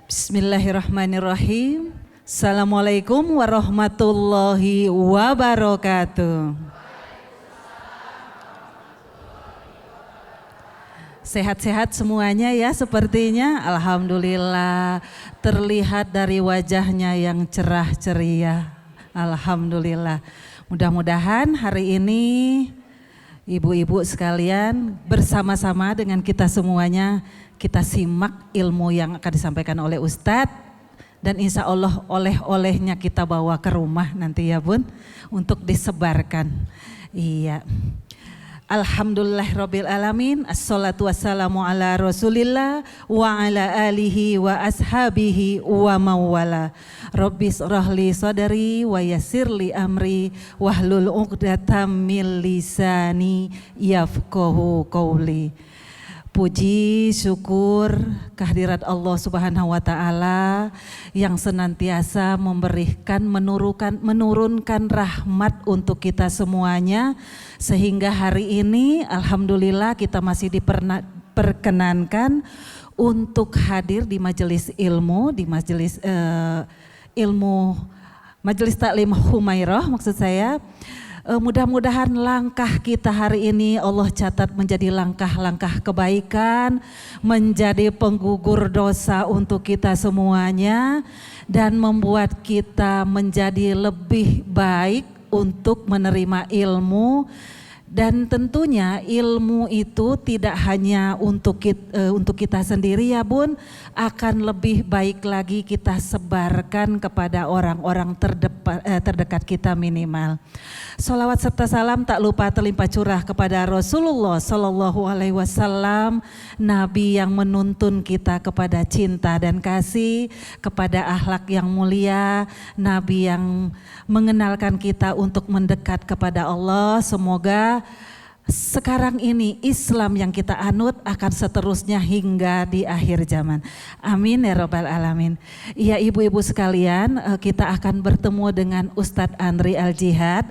Bismillahirrahmanirrahim. Assalamualaikum warahmatullahi wabarakatuh. Sehat-sehat semuanya ya sepertinya. Alhamdulillah, terlihat dari wajahnya yang cerah ceria. Alhamdulillah. Mudah-mudahan hari ini ibu-ibu sekalian bersama-sama dengan kita semuanya, kita simak ilmu yang akan disampaikan oleh Ustadz. Dan insya Allah oleh-olehnya kita bawa ke rumah nanti ya Bun, untuk disebarkan. Iya. Alhamdulillah Alamin. Assalatu wassalamu ala rasulillah wa ala alihi wa ashabihi wa mawala. Rabbis rahli sadari wa yassirli amri wahlul uqdatam min lisani yafqahu qawli. Puji syukur kehadirat Allah Subhanahu wa taala yang senantiasa memberikan menurunkan rahmat untuk kita semuanya, sehingga hari ini alhamdulillah kita masih diperkenankan untuk hadir di majelis ilmu, di majelis ilmu Majelis Taklim Humairah maksud saya. Mudah-mudahan langkah kita hari ini Allah catat menjadi langkah-langkah kebaikan, menjadi penggugur dosa untuk kita semuanya, dan membuat kita menjadi lebih baik untuk menerima ilmu. Dan tentunya ilmu itu tidak hanya untuk kita sendiri ya Bun, akan lebih baik lagi kita sebarkan kepada orang-orang terdekat kita minimal. Sholawat serta salam tak lupa terlimpah curah kepada Rasulullah Sallallahu Alaihi Wasallam, Nabi yang menuntun kita kepada cinta dan kasih, kepada akhlak yang mulia, Nabi yang mengenalkan kita untuk mendekat kepada Allah. Semoga sekarang ini Islam yang kita anut akan seterusnya hingga di akhir zaman. Amin ya rabbal alamin. Iya ibu-ibu sekalian, kita akan bertemu dengan Ustadz Andri Al-Jihad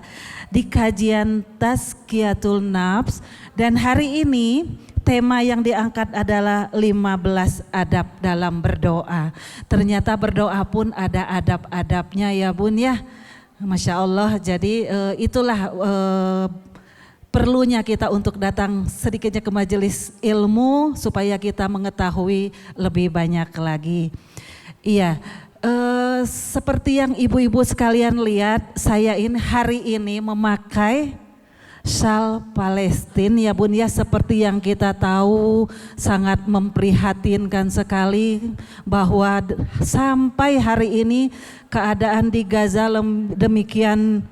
di kajian Tazkiyatul Nafs, dan hari ini tema yang diangkat adalah 15 adab dalam berdoa. Ternyata berdoa pun ada adab-adabnya ya Bun ya. Masya Allah, jadi itulah perlunya kita untuk datang sedikitnya ke majelis ilmu supaya kita mengetahui lebih banyak lagi. Iya, seperti yang ibu-ibu sekalian lihat, saya hari ini memakai Syal Palestina ya Bun ya, seperti yang kita tahu sangat memprihatinkan sekali bahwa sampai hari ini keadaan di Gaza demikian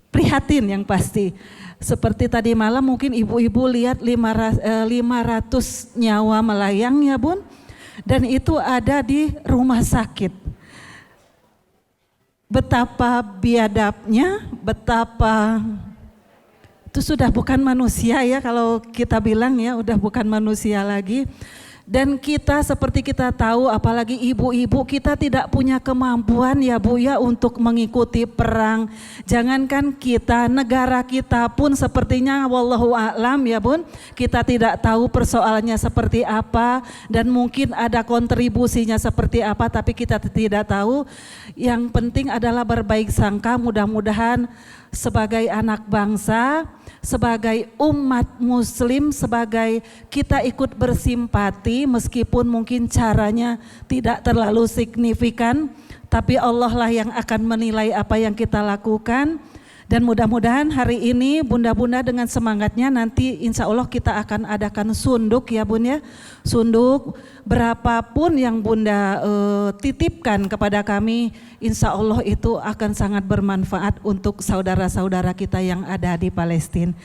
prihatin yang pasti. Seperti tadi malam mungkin ibu-ibu lihat 500 nyawa melayang ya Bun, dan itu ada di rumah sakit. Betapa biadabnya, betapa itu sudah bukan manusia ya, kalau kita bilang ya udah bukan manusia lagi. Dan kita seperti kita tahu, apalagi ibu-ibu, kita tidak punya kemampuan ya Bu ya untuk mengikuti perang. Jangankan kita, negara kita pun sepertinya wallahu a'lam ya Bun, kita tidak tahu persoalannya seperti apa dan mungkin ada kontribusinya seperti apa, tapi kita tidak tahu. Yang penting adalah berbaik sangka, mudah-mudahan sebagai anak bangsa, sebagai umat muslim, sebagai kita ikut bersimpati meskipun mungkin caranya tidak terlalu signifikan, tapi Allah lah yang akan menilai apa yang kita lakukan. Dan mudah-mudahan hari ini bunda-bunda dengan semangatnya nanti insya Allah kita akan adakan sunduk ya Bun ya. Sunduk berapapun yang bunda titipkan kepada kami, insya Allah itu akan sangat bermanfaat untuk saudara-saudara kita yang ada di Palestina.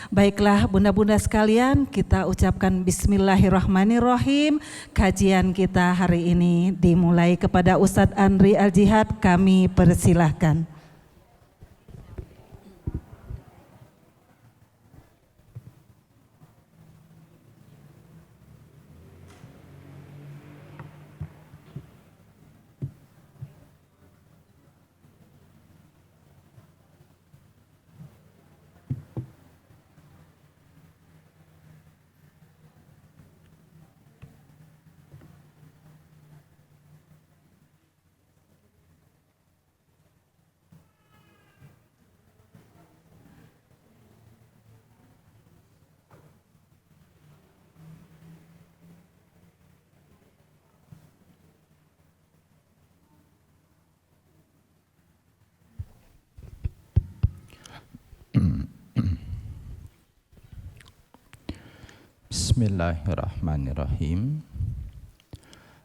Baiklah bunda-bunda sekalian, kita ucapkan bismillahirrahmanirrahim. Kajian kita hari ini dimulai. Kepada Ustadz Andri Al-Jihad kami persilahkan. Bismillahirrahmanirrahim.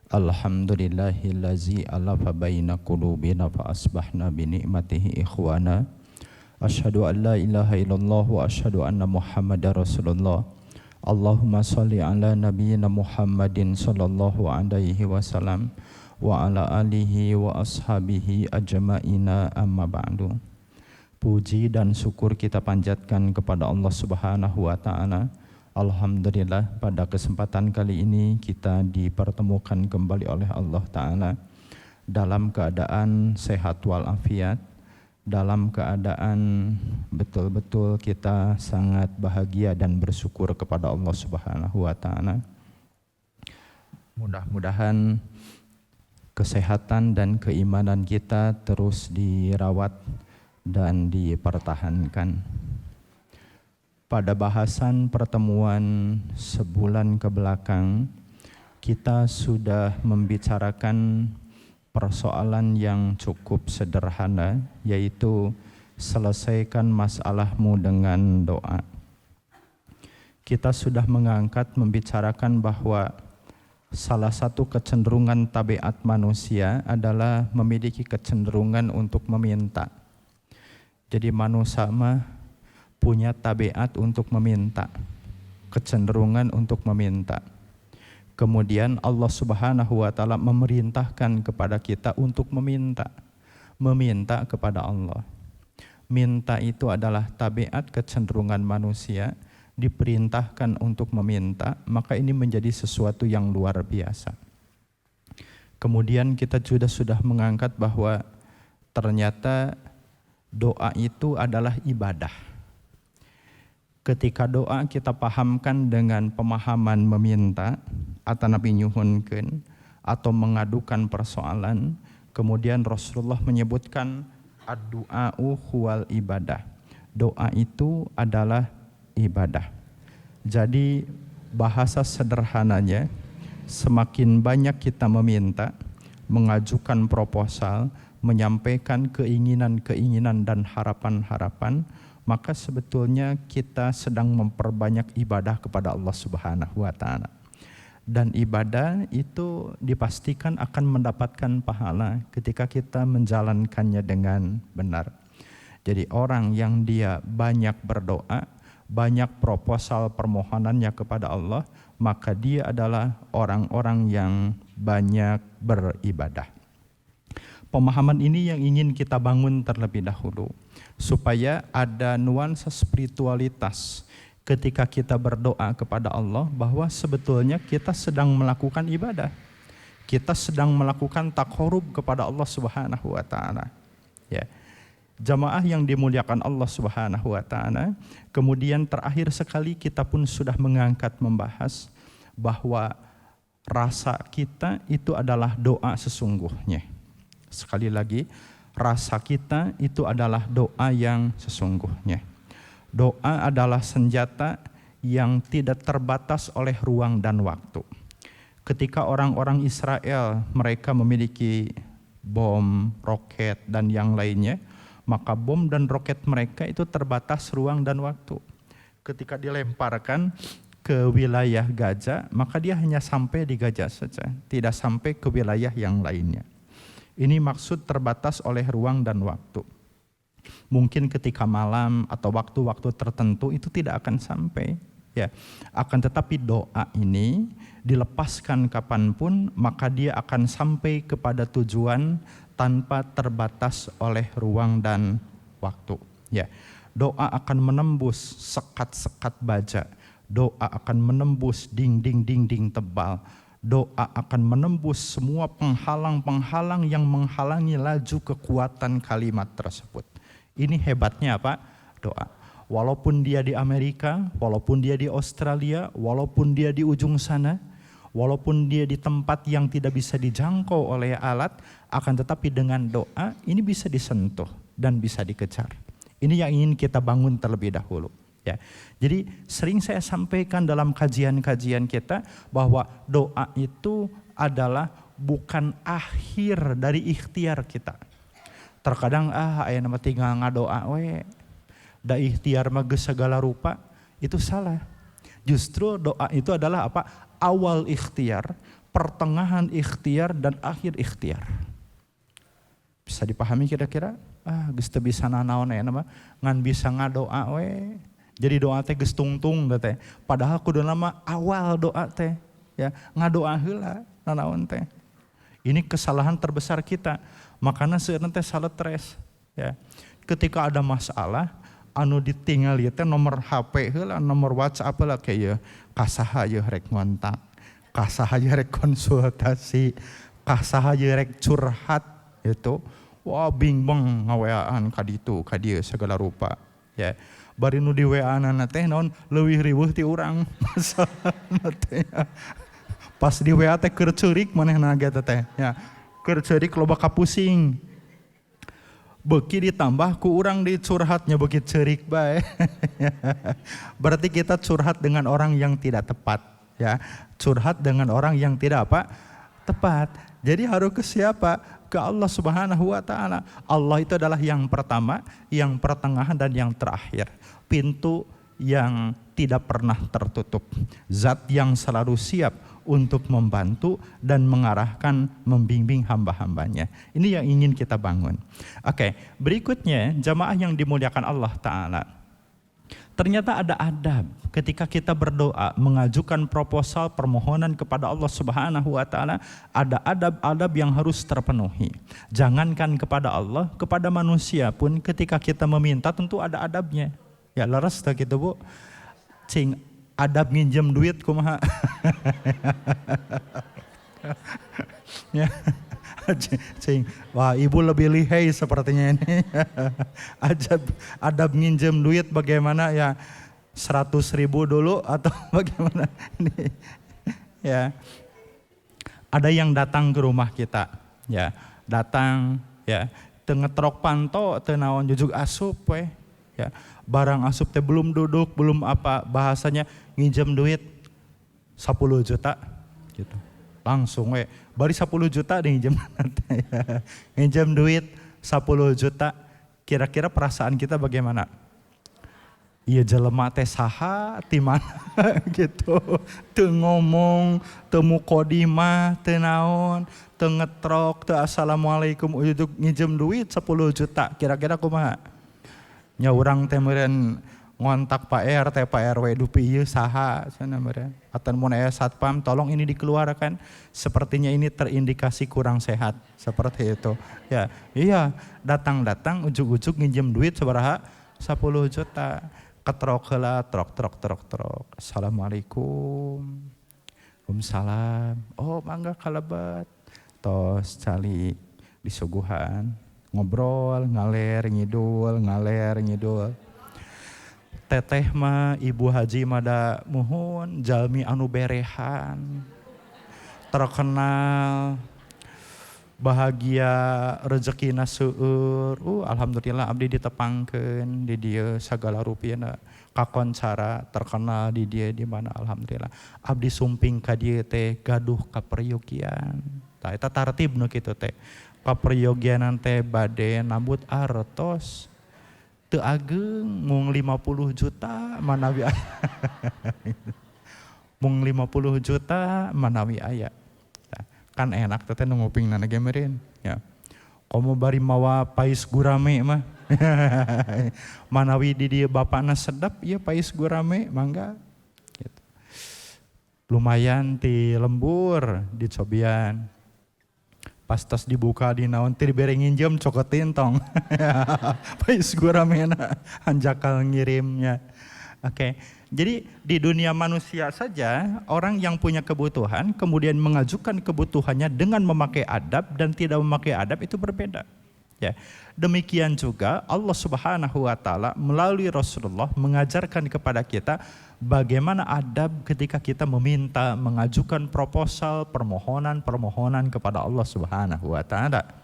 Alhamdulillahillazi alafa baina qulubina fa asbahna bi ni'matihi ikhwana. Asyhadu an la ilaha illallah wa asyhadu anna Muhammadar Rasulullah. Allahumma shalli ala nabiyyina Muhammadin sallallahu alaihi wasallam wa ala alihi wa ashabihi ajma'ina amma ba'du. Puji dan syukur kita panjatkan kepada Allah Subhanahu wa taala. Alhamdulillah, pada kesempatan kali ini kita dipertemukan kembali oleh Allah Ta'ala dalam keadaan sehat walafiat, dalam keadaan betul-betul kita sangat bahagia dan bersyukur kepada Allah Subhanahu wa Ta'ala. Mudah-mudahan kesehatan dan keimanan kita terus dirawat dan dipertahankan. Pada bahasan pertemuan sebulan ke belakang, kita sudah membicarakan persoalan yang cukup sederhana, yaitu selesaikan masalahmu dengan doa. Kita sudah membicarakan bahwa salah satu kecenderungan tabiat manusia adalah memiliki kecenderungan untuk meminta. Jadi manusia punya tabiat untuk meminta, kecenderungan untuk meminta. Kemudian Allah Subhanahu wa taala memerintahkan kepada kita untuk meminta kepada Allah. Minta itu adalah tabiat kecenderungan manusia, diperintahkan untuk meminta, maka ini menjadi sesuatu yang luar biasa. Kemudian kita sudah mengangkat bahwa ternyata doa itu adalah ibadah. Ketika doa kita pahamkan dengan pemahaman meminta atau nabi nyuhunkeun atau mengadukan persoalan, kemudian Rasulullah menyebutkan ad-du'a'u huwal ibadah. Doa itu adalah ibadah. Jadi bahasa sederhananya, semakin banyak kita meminta, mengajukan proposal, menyampaikan keinginan-keinginan dan harapan-harapan, maka sebetulnya kita sedang memperbanyak ibadah kepada Allah Subhanahu wa taala. Dan ibadah itu dipastikan akan mendapatkan pahala ketika kita menjalankannya dengan benar. Jadi orang yang dia banyak berdoa, banyak proposal permohonannya kepada Allah, maka dia adalah orang-orang yang banyak beribadah. Pemahaman ini yang ingin kita bangun terlebih dahulu, supaya ada nuansa spiritualitas ketika kita berdoa kepada Allah, bahwa sebetulnya kita sedang melakukan ibadah, kita sedang melakukan taqarrub kepada Allah Subhanahu wa taala. Ya. Jamaah yang dimuliakan Allah Subhanahu wa taala, kemudian terakhir sekali kita pun sudah membahas bahwa rasa kita itu adalah doa sesungguhnya. Sekali lagi, rasa kita itu adalah doa yang sesungguhnya. Doa adalah senjata yang tidak terbatas oleh ruang dan waktu. Ketika orang-orang Israel mereka memiliki bom, roket, dan yang lainnya, maka bom dan roket mereka itu terbatas ruang dan waktu. Ketika dilemparkan ke wilayah Gaza, maka dia hanya sampai di Gaza saja, tidak sampai ke wilayah yang lainnya. Ini maksud terbatas oleh ruang dan waktu. Mungkin ketika malam atau waktu-waktu tertentu itu tidak akan sampai. Ya, akan tetapi doa ini dilepaskan kapanpun, maka dia akan sampai kepada tujuan tanpa terbatas oleh ruang dan waktu. Ya, doa akan menembus sekat-sekat baja. Doa akan menembus dinding-dinding tebal. Doa akan menembus semua penghalang-penghalang yang menghalangi laju kekuatan kalimat tersebut. Ini hebatnya apa? Doa. Walaupun dia di Amerika, walaupun dia di Australia, walaupun dia di ujung sana, walaupun dia di tempat yang tidak bisa dijangkau oleh alat, akan tetapi dengan doa ini bisa disentuh dan bisa dikejar. Ini yang ingin kita bangun terlebih dahulu. Ya, jadi sering saya sampaikan dalam kajian-kajian kita bahwa doa itu adalah bukan akhir dari ikhtiar kita. Terkadang aya nama tinggal ngadoa we, da ikhtiar mah geus segala rupa, itu salah. Justru doa itu adalah apa? Awal ikhtiar, pertengahan ikhtiar, dan akhir ikhtiar. Bisa dipahami kira-kira? Geus teu bisa nanaon nama ngan bisa ngadoa we. Jadi doa teh geus tungtung teh. Padahal kudu nama awal doa teh ya, ngadoa heula nanaon teh. Ini kesalahan terbesar kita. Makanya seueurna teh saletres ya. Ketika ada masalah anu ditinggal ieu teh nomor HP heula, nomor WhatsApp heula kayak ieu. Kasaha ieu rek ngontak, kasaha ieu rek konsultasi, kasaha ieu rek curhat itu. Wah bingbang ngaweaan ka ditu ka dieu segala rupa ya. Bari nu di WA-na teh naon leuwih riweuh ti urang masalahna teh. Pas di WA teh keur ceurik manehna ge teh ya. Keur ceurik loba kapusing. Beuki ditambah ku urang dicurhatnya beuki ceurik bae. Berarti kita curhat dengan orang yang tidak tepat ya. Curhat dengan orang yang tidak apa? Tepat. Jadi harus ke siapa? Ke Allah Subhanahu wa Ta'ala. Allah itu adalah yang pertama, yang pertengahan, dan yang terakhir. Pintu yang tidak pernah tertutup. Zat yang selalu siap untuk membantu dan mengarahkan, membimbing hamba-hambanya. Ini yang ingin kita bangun. Oke, berikutnya jamaah yang dimuliakan Allah Ta'ala. Ternyata ada adab ketika kita berdoa, mengajukan proposal permohonan kepada Allah Subhanahu wa Ta'ala, ada adab-adab yang harus terpenuhi. Jangankan kepada Allah, kepada manusia pun ketika kita meminta tentu ada adabnya. Ya leres tak gitu Bu. Cing adab nginjem duit kumaha. Ya. Cing, wah ibu lebih lihai sepertinya ini. Adab nginjem duit bagaimana ya, 100.000 dulu atau bagaimana ini ya. Ada yang datang ke rumah kita ya, datang ya, teu ngetrok panto, teu naon jujuk asup we ya. Barang asup teh belum duduk, belum apa, bahasanya nginjem duit 10 juta gitu. Langsung we, bari 10 juta diinjem nginjem duit 10 juta. Kira-kira perasaan kita bagaimana? Iya jelema teh saha ti mana gitu. Teu ngomong, teu mukodimah, teu naon, teu ngetrok, teu assalamualaikum, ujug nginjem duit 10 juta. Kira-kira kumaha? Nya urang teh meureun ngontak Pak RT, Pak RW dupi ieu saha cenah meureun. Atan mun aya satpam tolong ini dikeluarkan. Sepertinya ini terindikasi kurang sehat. Seperti itu. Ya, iya, datang-datang ujug-ujug nginjem duit sabaraha? 10 juta. Ketrok heula, trok. Assalamualaikum. Waalaikumsalam. Oh, mangga kalebet. Tos cali disuguhan, ngobrol, ngaler ngidul. Teteh mah Ibu Haji mada muhun, jalmi anu berehan, terkenal, bahagia, rezekina seueur. Alhamdulillah abdi ditepangkeun di dieu sagala rupiahna kakoncara, terkenal di dieu di mana alhamdulillah. Abdi sumping ka dieu teh gaduh kaperyogian. Tah eta tartib nu kitu teh. Kaperyogianan teh bade nambut artos. Teu ageng mung 50 juta manawi aya. Mung 50 juta manawi aya. Kan enak teh nu ngupingna ge meureun ya. Komo bari mawa pais gurame mah. Manawi di dieu bapana sedap ieu pais gurame mangga gitu. Lumayan ti lembur dicobian. Pas tos dibuka di naon teh dibere nginjem cokotin tong. Pais guramena hanjakal ngirimnya. Oke. Jadi di dunia manusia saja orang yang punya kebutuhan kemudian mengajukan kebutuhannya dengan memakai adab dan tidak memakai adab itu berbeda. Ya. Demikian juga Allah Subhanahu wa Ta'ala melalui Rasulullah mengajarkan kepada kita bagaimana adab ketika kita meminta, mengajukan proposal, permohonan kepada Allah Subhanahu wa Ta'ala.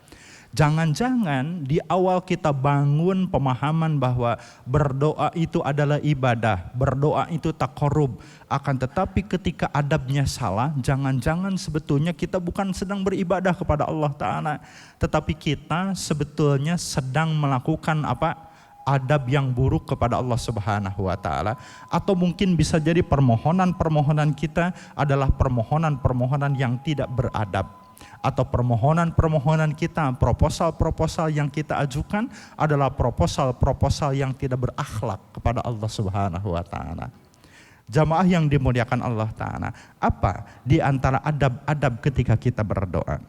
Jangan-jangan di awal kita bangun pemahaman bahwa berdoa itu adalah ibadah, berdoa itu taqarrub. Akan tetapi ketika adabnya salah, jangan-jangan sebetulnya kita bukan sedang beribadah kepada Allah Ta'ala. Tetapi kita sebetulnya sedang melakukan apa? adab yang buruk kepada Allah Subhanahu wa taala, atau mungkin bisa jadi permohonan-permohonan kita adalah permohonan-permohonan yang tidak beradab, atau permohonan-permohonan kita, proposal-proposal yang kita ajukan adalah proposal-proposal yang tidak berakhlak kepada Allah Subhanahu wa taala. Jamaah yang dimuliakan Allah taala, apa di antara adab-adab ketika kita berdoa?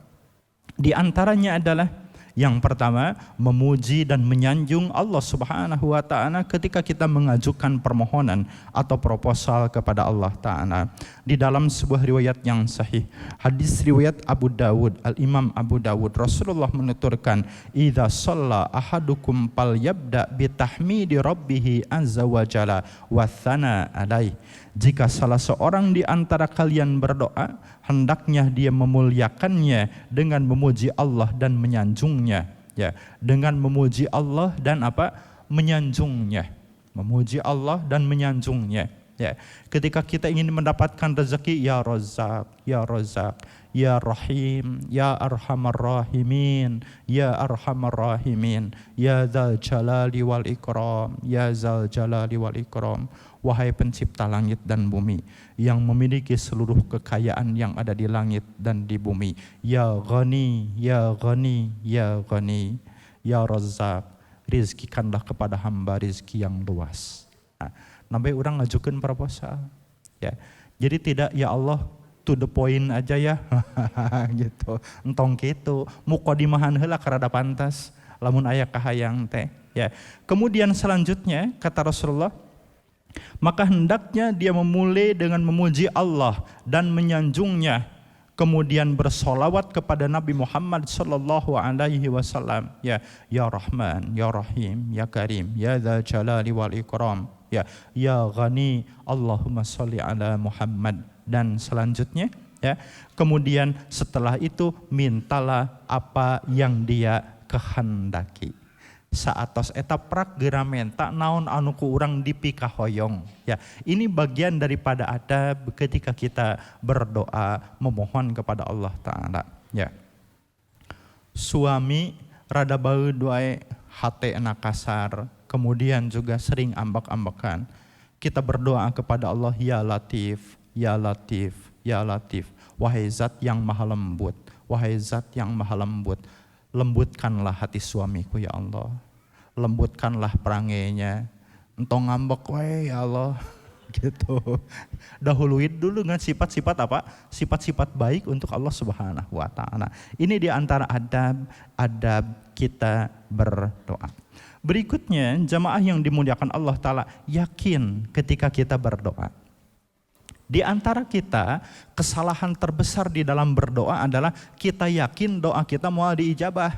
Di antaranya adalah yang pertama, memuji dan menyanjung Allah Subhanahu wa taala ketika kita mengajukan permohonan atau proposal kepada Allah taala. Di dalam sebuah riwayat yang sahih, hadis riwayat Abu Dawud, Al-Imam Abu Dawud, Rasulullah menuturkan, "Idza shalla ahadukum falyabda bi tahmidi rabbih azza wa jalla wa tsana alaih." Jika salah seorang di antara kalian berdoa, hendaknya dia memuliakannya dengan memuji Allah dan menyanjungnya, ya, dengan memuji Allah dan menyanjungnya, memuji Allah dan menyanjungnya, ya. Ketika kita ingin mendapatkan rezeki, ya Razzaq, ya Razzaq, ya Rahim, ya Arhamar Rahimin, ya Arhamar Rahimin, ya Dzal Jalali wal Ikram, ya Dzal Jalali wal Ikram. Wahai pencipta langit dan bumi, yang memiliki seluruh kekayaan yang ada di langit dan di bumi, ya Ghani, ya Ghani, ya Ghani, ya Razzaq, rizkikanlah kepada hamba rizki yang luas. Nah, namanya orang ngajukan proposal, ya. Jadi tidak ya Allah to the point aja ya, gitu. Entong gitu, mukodimahan heula karada pantas, lamun aya kahayang teh, ya. Kemudian selanjutnya kata Rasulullah, maka hendaknya dia memulai dengan memuji Allah dan menyanjungnya, kemudian bersolawat kepada Nabi Muhammad sallallahu alaihi wasallam, ya Rahman, ya Rahim, ya Karim, ya Dzal Jalali wal Ikram, ya Ghani, Allahumma sholli ala Muhammad, dan selanjutnya, ya. Kemudian setelah itu mintalah apa yang dia kehendaki. Saatos eta prak geura menta naon anu ku urang dipikahoyong, ya. Ini bagian daripada adab ketika kita berdoa memohon kepada Allah taala, ya. Suami rada baeud wae hatena kasar, kemudian juga sering ambak-ambakan. Kita berdoa kepada Allah, ya Latif, ya Latif, ya Latif. Wahai zat yang maha lembut, wahai zat yang maha lembut, lembutkanlah hati suamiku ya Allah, lembutkanlah perangainya, entong ngambek wae ya Allah, gitu. Dahuluin dulu dengan sifat-sifat apa? Sifat-sifat baik untuk Allah Subhanahu wa taala. Ini di antara adab kita berdoa. Berikutnya, jamaah yang dimuliakan Allah taala, yakin ketika kita berdoa. Di antara kita, kesalahan terbesar di dalam berdoa adalah kita yakin doa kita mau diijabah,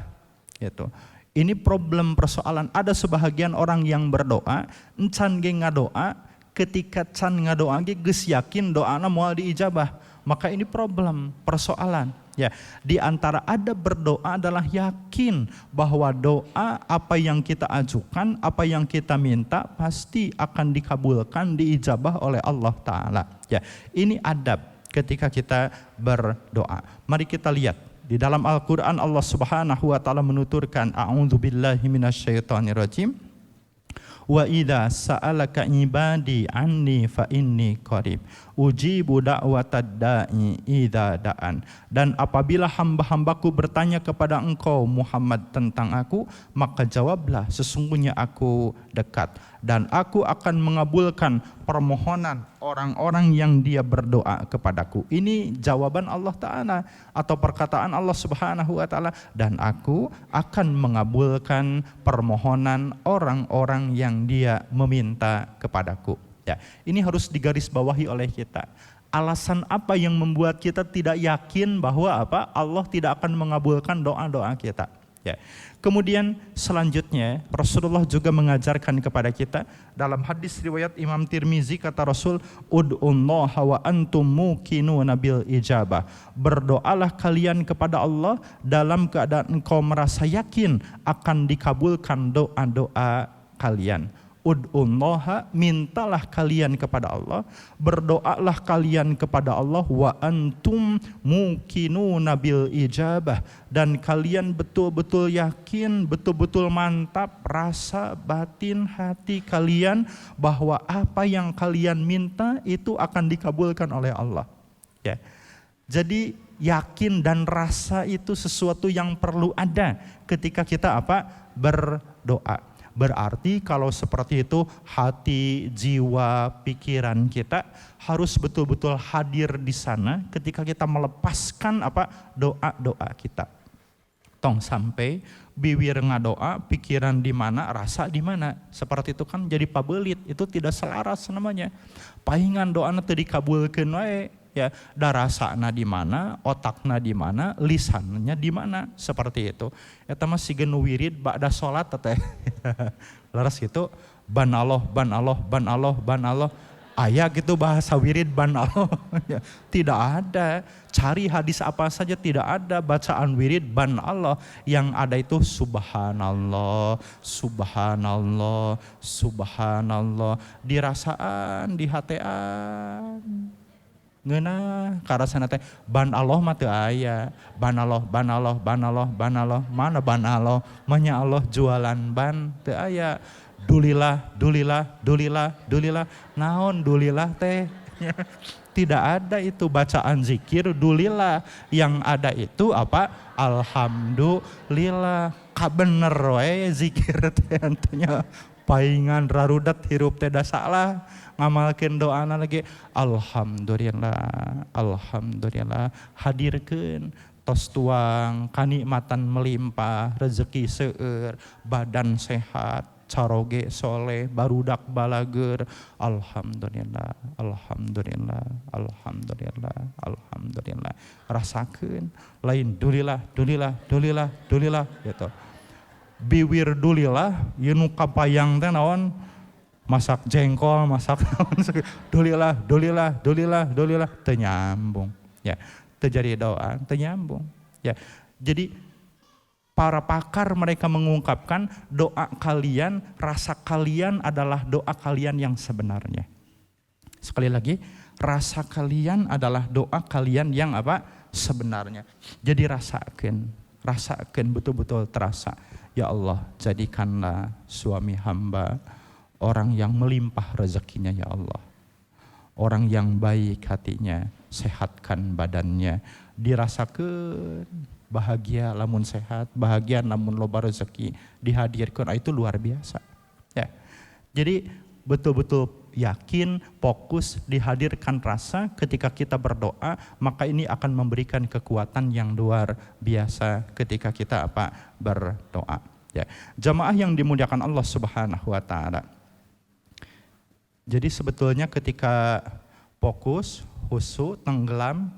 gitu. Ini problem persoalan. Ada sebahagian orang yang berdoa, encan ge ngadoa, ketika can ngadoa ge geus yakin doana mau diijabah. Maka ini problem, persoalan. Ya, di antara adab berdoa adalah yakin bahwa doa apa yang kita ajukan, apa yang kita minta pasti akan dikabulkan, diijabah oleh Allah taala. Ya, ini adab ketika kita berdoa. Mari kita lihat di dalam Al-Qur'an Allah Subhanahu wa taala menuturkan, a'udzubillahi minasyaitonirrajim. Wa idza sa'alaka ibadi anni fa inni qarib ujibu da'watad da'i idza da'an. Dan apabila hamba-hambaku bertanya kepada engkau Muhammad tentang aku, maka jawablah, sesungguhnya aku dekat dan aku akan mengabulkan permohonan orang-orang yang dia berdoa kepadaku. Ini jawaban Allah Ta'ala atau perkataan Allah Subhanahu wa Ta'ala, dan aku akan mengabulkan permohonan orang-orang yang dia meminta kepadaku. Ya, ini harus digarisbawahi oleh kita. Alasan apa yang membuat kita tidak yakin bahwa Allah tidak akan mengabulkan doa-doa kita? Ya. Kemudian selanjutnya Rasulullah juga mengajarkan kepada kita dalam hadis riwayat Imam Tirmizi, kata Rasul, ud'ullaha wa antum muqinuna bil ijabah. Berdoalah kalian kepada Allah dalam keadaan engkau merasa yakin akan dikabulkan doa-doa kalian. Ud'ullaha, mintalah kalian kepada Allah, berdoalah kalian kepada Allah, wa antum muqinuna bil ijabah, dan kalian betul-betul yakin, betul-betul mantap rasa batin hati kalian bahwa apa yang kalian minta itu akan dikabulkan oleh Allah. Ya. Jadi yakin dan rasa itu sesuatu yang perlu ada ketika kita berdoa. Berarti kalau seperti itu hati, jiwa, pikiran kita harus betul-betul hadir di sana ketika kita melepaskan doa-doa kita. Tong sampai bibir ngadoa, pikiran di mana, rasa di mana. Seperti itu kan jadi pabelit, itu tidak selaras namanya. Pahingan doa teu dikabulkeun wae. Ya, darasana di mana, otakna di mana, lisannya di mana, seperti itu. Eta mah sigeun wirid ba'da salat teh. Laras itu ban Allah, ban Allah, ban Allah, ban Allah. Aya gitu bahasa wirid ban Allah. Tidak ada. Cari hadis apa saja tidak ada bacaan wirid ban Allah. Yang ada itu subhanallah, subhanallah, subhanallah. Dirasaan, dihatean. Ngeunah karasana teh ban Allah mah teu aya. Ban Allah, ban Allah, ban Allah, ban Allah. Mana ban Allah? Manya Allah jualan ban teu aya. Dulilah, dulilah, dulilah, dulilah. Naon dulilah teh? Tidak ada itu bacaan zikir dulilah. Yang ada itu alhamdulillah. Kabener we zikir teh antunya. Paingan rarudat hirup teh da salah. Ngamalkeun doana lagi alhamdulillah, alhamdulillah, hadirkeun tos tuang kanikmatan melimpah, rezeki seueur, badan sehat, caroge soleh, barudak balager, alhamdulillah, alhamdulillah, alhamdulillah, alhamdulillah. Rasakeun lain dulilah, dulilah, dulilah, dulilah gitu. Biwir dulilah ieu nu kapayang teh naon? Masak jengkol, masak dulilah, dulilah, dulilah, dulilah, teu nyambung. Ya, teu jadi doa, teu nyambung. Ya. Jadi para pakar mereka mengungkapkan doa kalian, rasa kalian adalah doa kalian yang sebenarnya. Sekali lagi, rasa kalian adalah doa kalian yang sebenarnya. Jadi rasakeun betul-betul terasa. Ya Allah, jadikanlah suami hamba orang yang melimpah rezekinya ya Allah. Orang yang baik hatinya, sehatkan badannya, dirasakan bahagia lamun sehat, bahagia lamun loba rezeki, dihadirkan, itu luar biasa. Ya. Jadi betul-betul yakin, fokus, dihadirkan rasa ketika kita berdoa, maka ini akan memberikan kekuatan yang luar biasa ketika kita berdoa. Ya. Jamaah yang dimuliakan Allah Subhanahu wa taala. Jadi sebetulnya ketika fokus, khusyuk, tenggelam,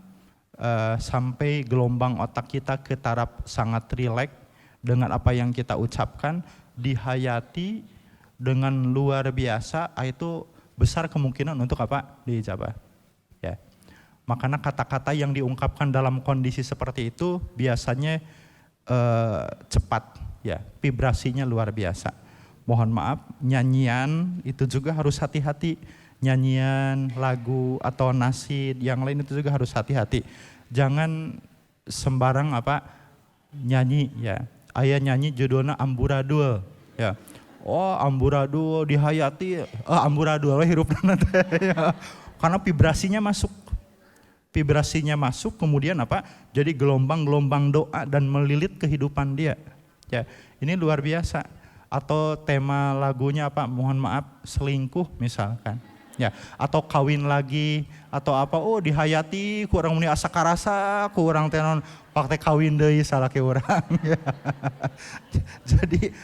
sampai gelombang otak kita ke taraf sangat rileks dengan apa yang kita ucapkan, dihayati dengan luar biasa, itu besar kemungkinan untuk diijabah. Ya. Makanya kata-kata yang diungkapkan dalam kondisi seperti itu biasanya cepat, ya, vibrasinya luar biasa. Mohon maaf, nyanyian itu juga harus hati-hati. Nyanyian, lagu, atau nasid, yang lain itu juga harus hati-hati. Jangan sembarang nyanyi, ya. Aya nyanyi judulnya amburadul, ya. Oh, amburadul dihayati, amburadul hirupna teh, ya. Karena vibrasinya masuk. Vibrasinya masuk, kemudian jadi gelombang-gelombang doa dan melilit kehidupan dia. Ya, ini luar biasa. Atau tema lagunya mohon maaf, selingkuh misalkan, ya, atau kawin lagi, atau dihayati kurang muni asa karasa, kurang tenon pakte kawin deui salaki urang. Ya. Jadi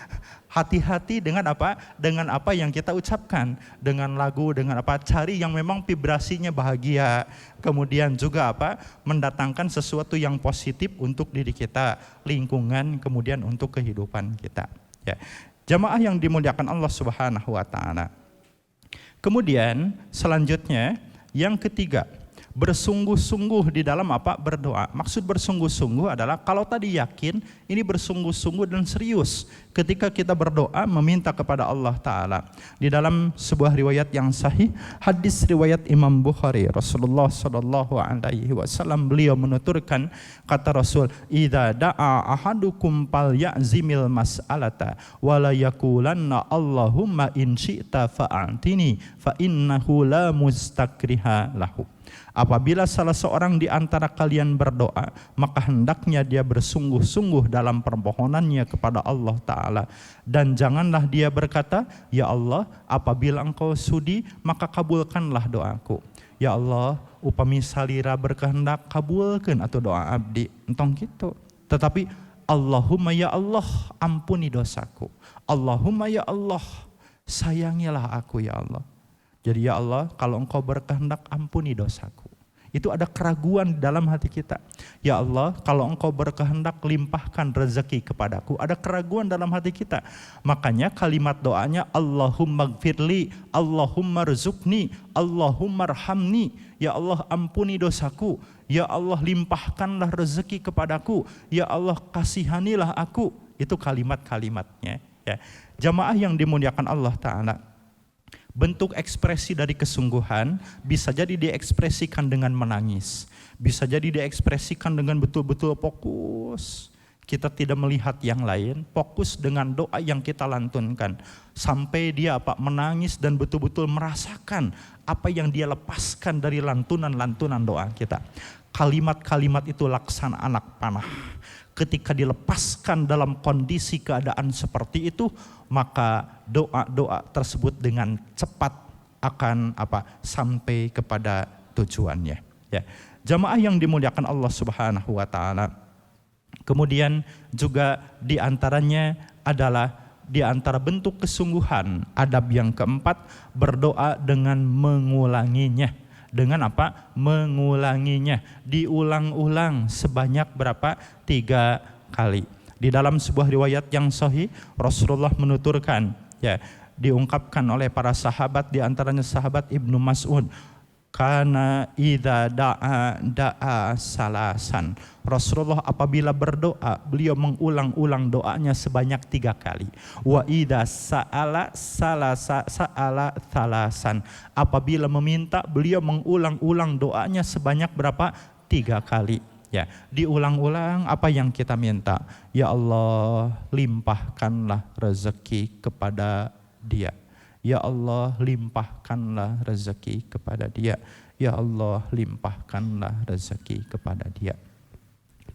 hati-hati dengan apa yang kita ucapkan, dengan lagu, dengan cari yang memang vibrasinya bahagia, kemudian juga mendatangkan sesuatu yang positif untuk diri kita, lingkungan, kemudian untuk kehidupan kita. Ya. Jamaah yang dimuliakan Allah Subhanahu wa taala. Kemudian selanjutnya yang ketiga, bersungguh-sungguh di dalam apa? Berdoa. Maksud bersungguh-sungguh adalah kalau tadi yakin, ini bersungguh-sungguh dan serius ketika kita berdoa meminta kepada Allah Ta'ala. Di dalam sebuah riwayat yang sahih, hadis riwayat Imam Bukhari, Rasulullah SAW beliau menuturkan, kata Rasul, idza da'a ahadukum fal ya'zimil mas'alata wa la yaqulanna Allahumma in syi'ta fa'atini fa innahu la mustakriha lahu. Apabila salah seorang di antara kalian berdoa, maka hendaknya dia bersungguh-sungguh dalam permohonannya kepada Allah Ta'ala. Dan janganlah dia berkata, ya Allah, apabila engkau sudi, maka kabulkanlah doaku. Ya Allah, upami salira berkehendak, kabulkan atau doa abdi. Entong gitu. Tetapi, Allahumma ya Allah, ampuni dosaku. Allahumma ya Allah, sayangilah aku ya Allah. Jadi ya Allah, kalau engkau berkehendak, ampuni dosaku. Itu ada keraguan dalam hati kita. Ya Allah, kalau engkau berkehendak, limpahkan rezeki kepadaku. Ada keraguan dalam hati kita. Makanya kalimat doanya, Allahumma gfirli, Allahumma rizukni, Allahumma rhamni. Ya Allah, ampuni dosaku. Ya Allah, limpahkanlah rezeki kepadaku. Ya Allah, kasihanilah aku. Itu kalimat-kalimatnya. Ya. Jamaah yang dimuliakan Allah Ta'ala. Bentuk ekspresi dari kesungguhan bisa jadi diekspresikan dengan menangis. Bisa jadi diekspresikan dengan betul-betul fokus. Kita tidak melihat yang lain, fokus dengan doa yang kita lantunkan. Sampai dia menangis dan betul-betul merasakan apa yang dia lepaskan dari lantunan-lantunan doa kita. Kalimat-kalimat itu laksana anak panah. Ketika dilepaskan dalam kondisi keadaan seperti itu, maka doa-doa tersebut dengan cepat akan sampai kepada tujuannya. Ya. Jamaah yang dimuliakan Allah Subhanahu wa Ta'ala. Kemudian juga diantaranya adalah di antara bentuk kesungguhan, adab yang keempat, berdoa dengan mengulanginya. Dengan mengulanginya, diulang-ulang sebanyak berapa? 3 kali. Di dalam sebuah riwayat yang sahih, Rasulullah menuturkan, ya, diungkapkan oleh para sahabat, di antaranya sahabat Ibnu Mas'ud, kana idza da'a salasan. Rasulullah apabila berdoa, beliau mengulang-ulang doanya sebanyak 3 kali. Wa idza sa'ala salasan. Apabila meminta, beliau mengulang-ulang doanya sebanyak berapa? 3 kali. Ya, diulang-ulang apa yang kita minta. Ya Allah, limpahkanlah rezeki kepada dia. Ya Allah, limpahkanlah rezeki kepada dia. Ya Allah, limpahkanlah rezeki kepada dia.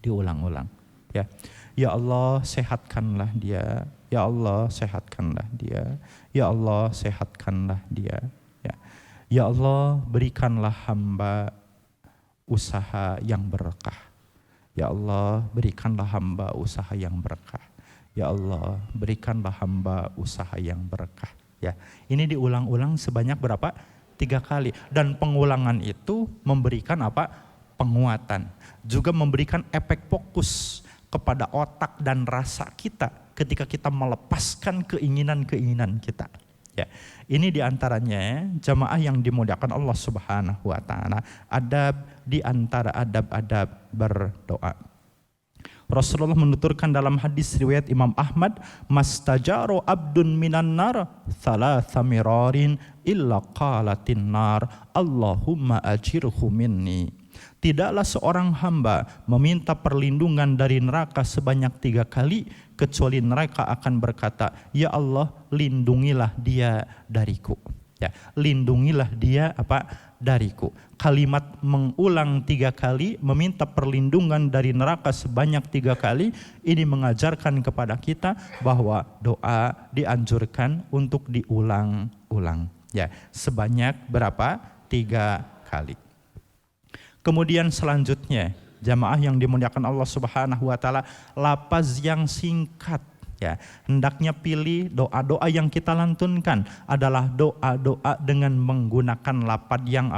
Diulang-ulang. Ya, ya Allah, sehatkanlah dia. Ya Allah, sehatkanlah dia. Ya Allah, sehatkanlah dia. Ya, ya Allah, berikanlah hamba usaha yang berkah. Ya Allah, berikanlah hamba usaha yang berkah. Ya Allah, berikanlah hamba usaha yang berkah. Ya, ini diulang-ulang sebanyak berapa? 3 kali. Dan pengulangan itu memberikan penguatan. Juga memberikan efek fokus kepada otak dan rasa kita ketika kita melepaskan keinginan-keinginan kita. Ya, ini diantaranya jamaah yang dimuliakan Allah Subhanahu wa Ta'ala, adab di antara adab-adab berdoa. Rasulullah menuturkan dalam hadis riwayat Imam Ahmad, mastajaro abdun minan nar thalatha mirarin illa qalatin nar Allahumma ajirhu minni. Tidaklah seorang hamba meminta perlindungan dari neraka sebanyak 3 kali, kecuali neraka akan berkata, ya Allah, lindungilah dia dariku. Ya, lindungilah dia dariku. Kalimat mengulang 3 kali, meminta perlindungan dari neraka sebanyak 3 kali, ini mengajarkan kepada kita bahwa doa dianjurkan untuk diulang-ulang. Ya, sebanyak berapa? 3 kali. Kemudian selanjutnya, jamaah yang dimuliakan Allah Subhanahu wa Ta'ala, lafaz yang singkat. Ya, hendaknya pilih doa-doa yang kita lantunkan adalah doa-doa dengan menggunakan lafaz yang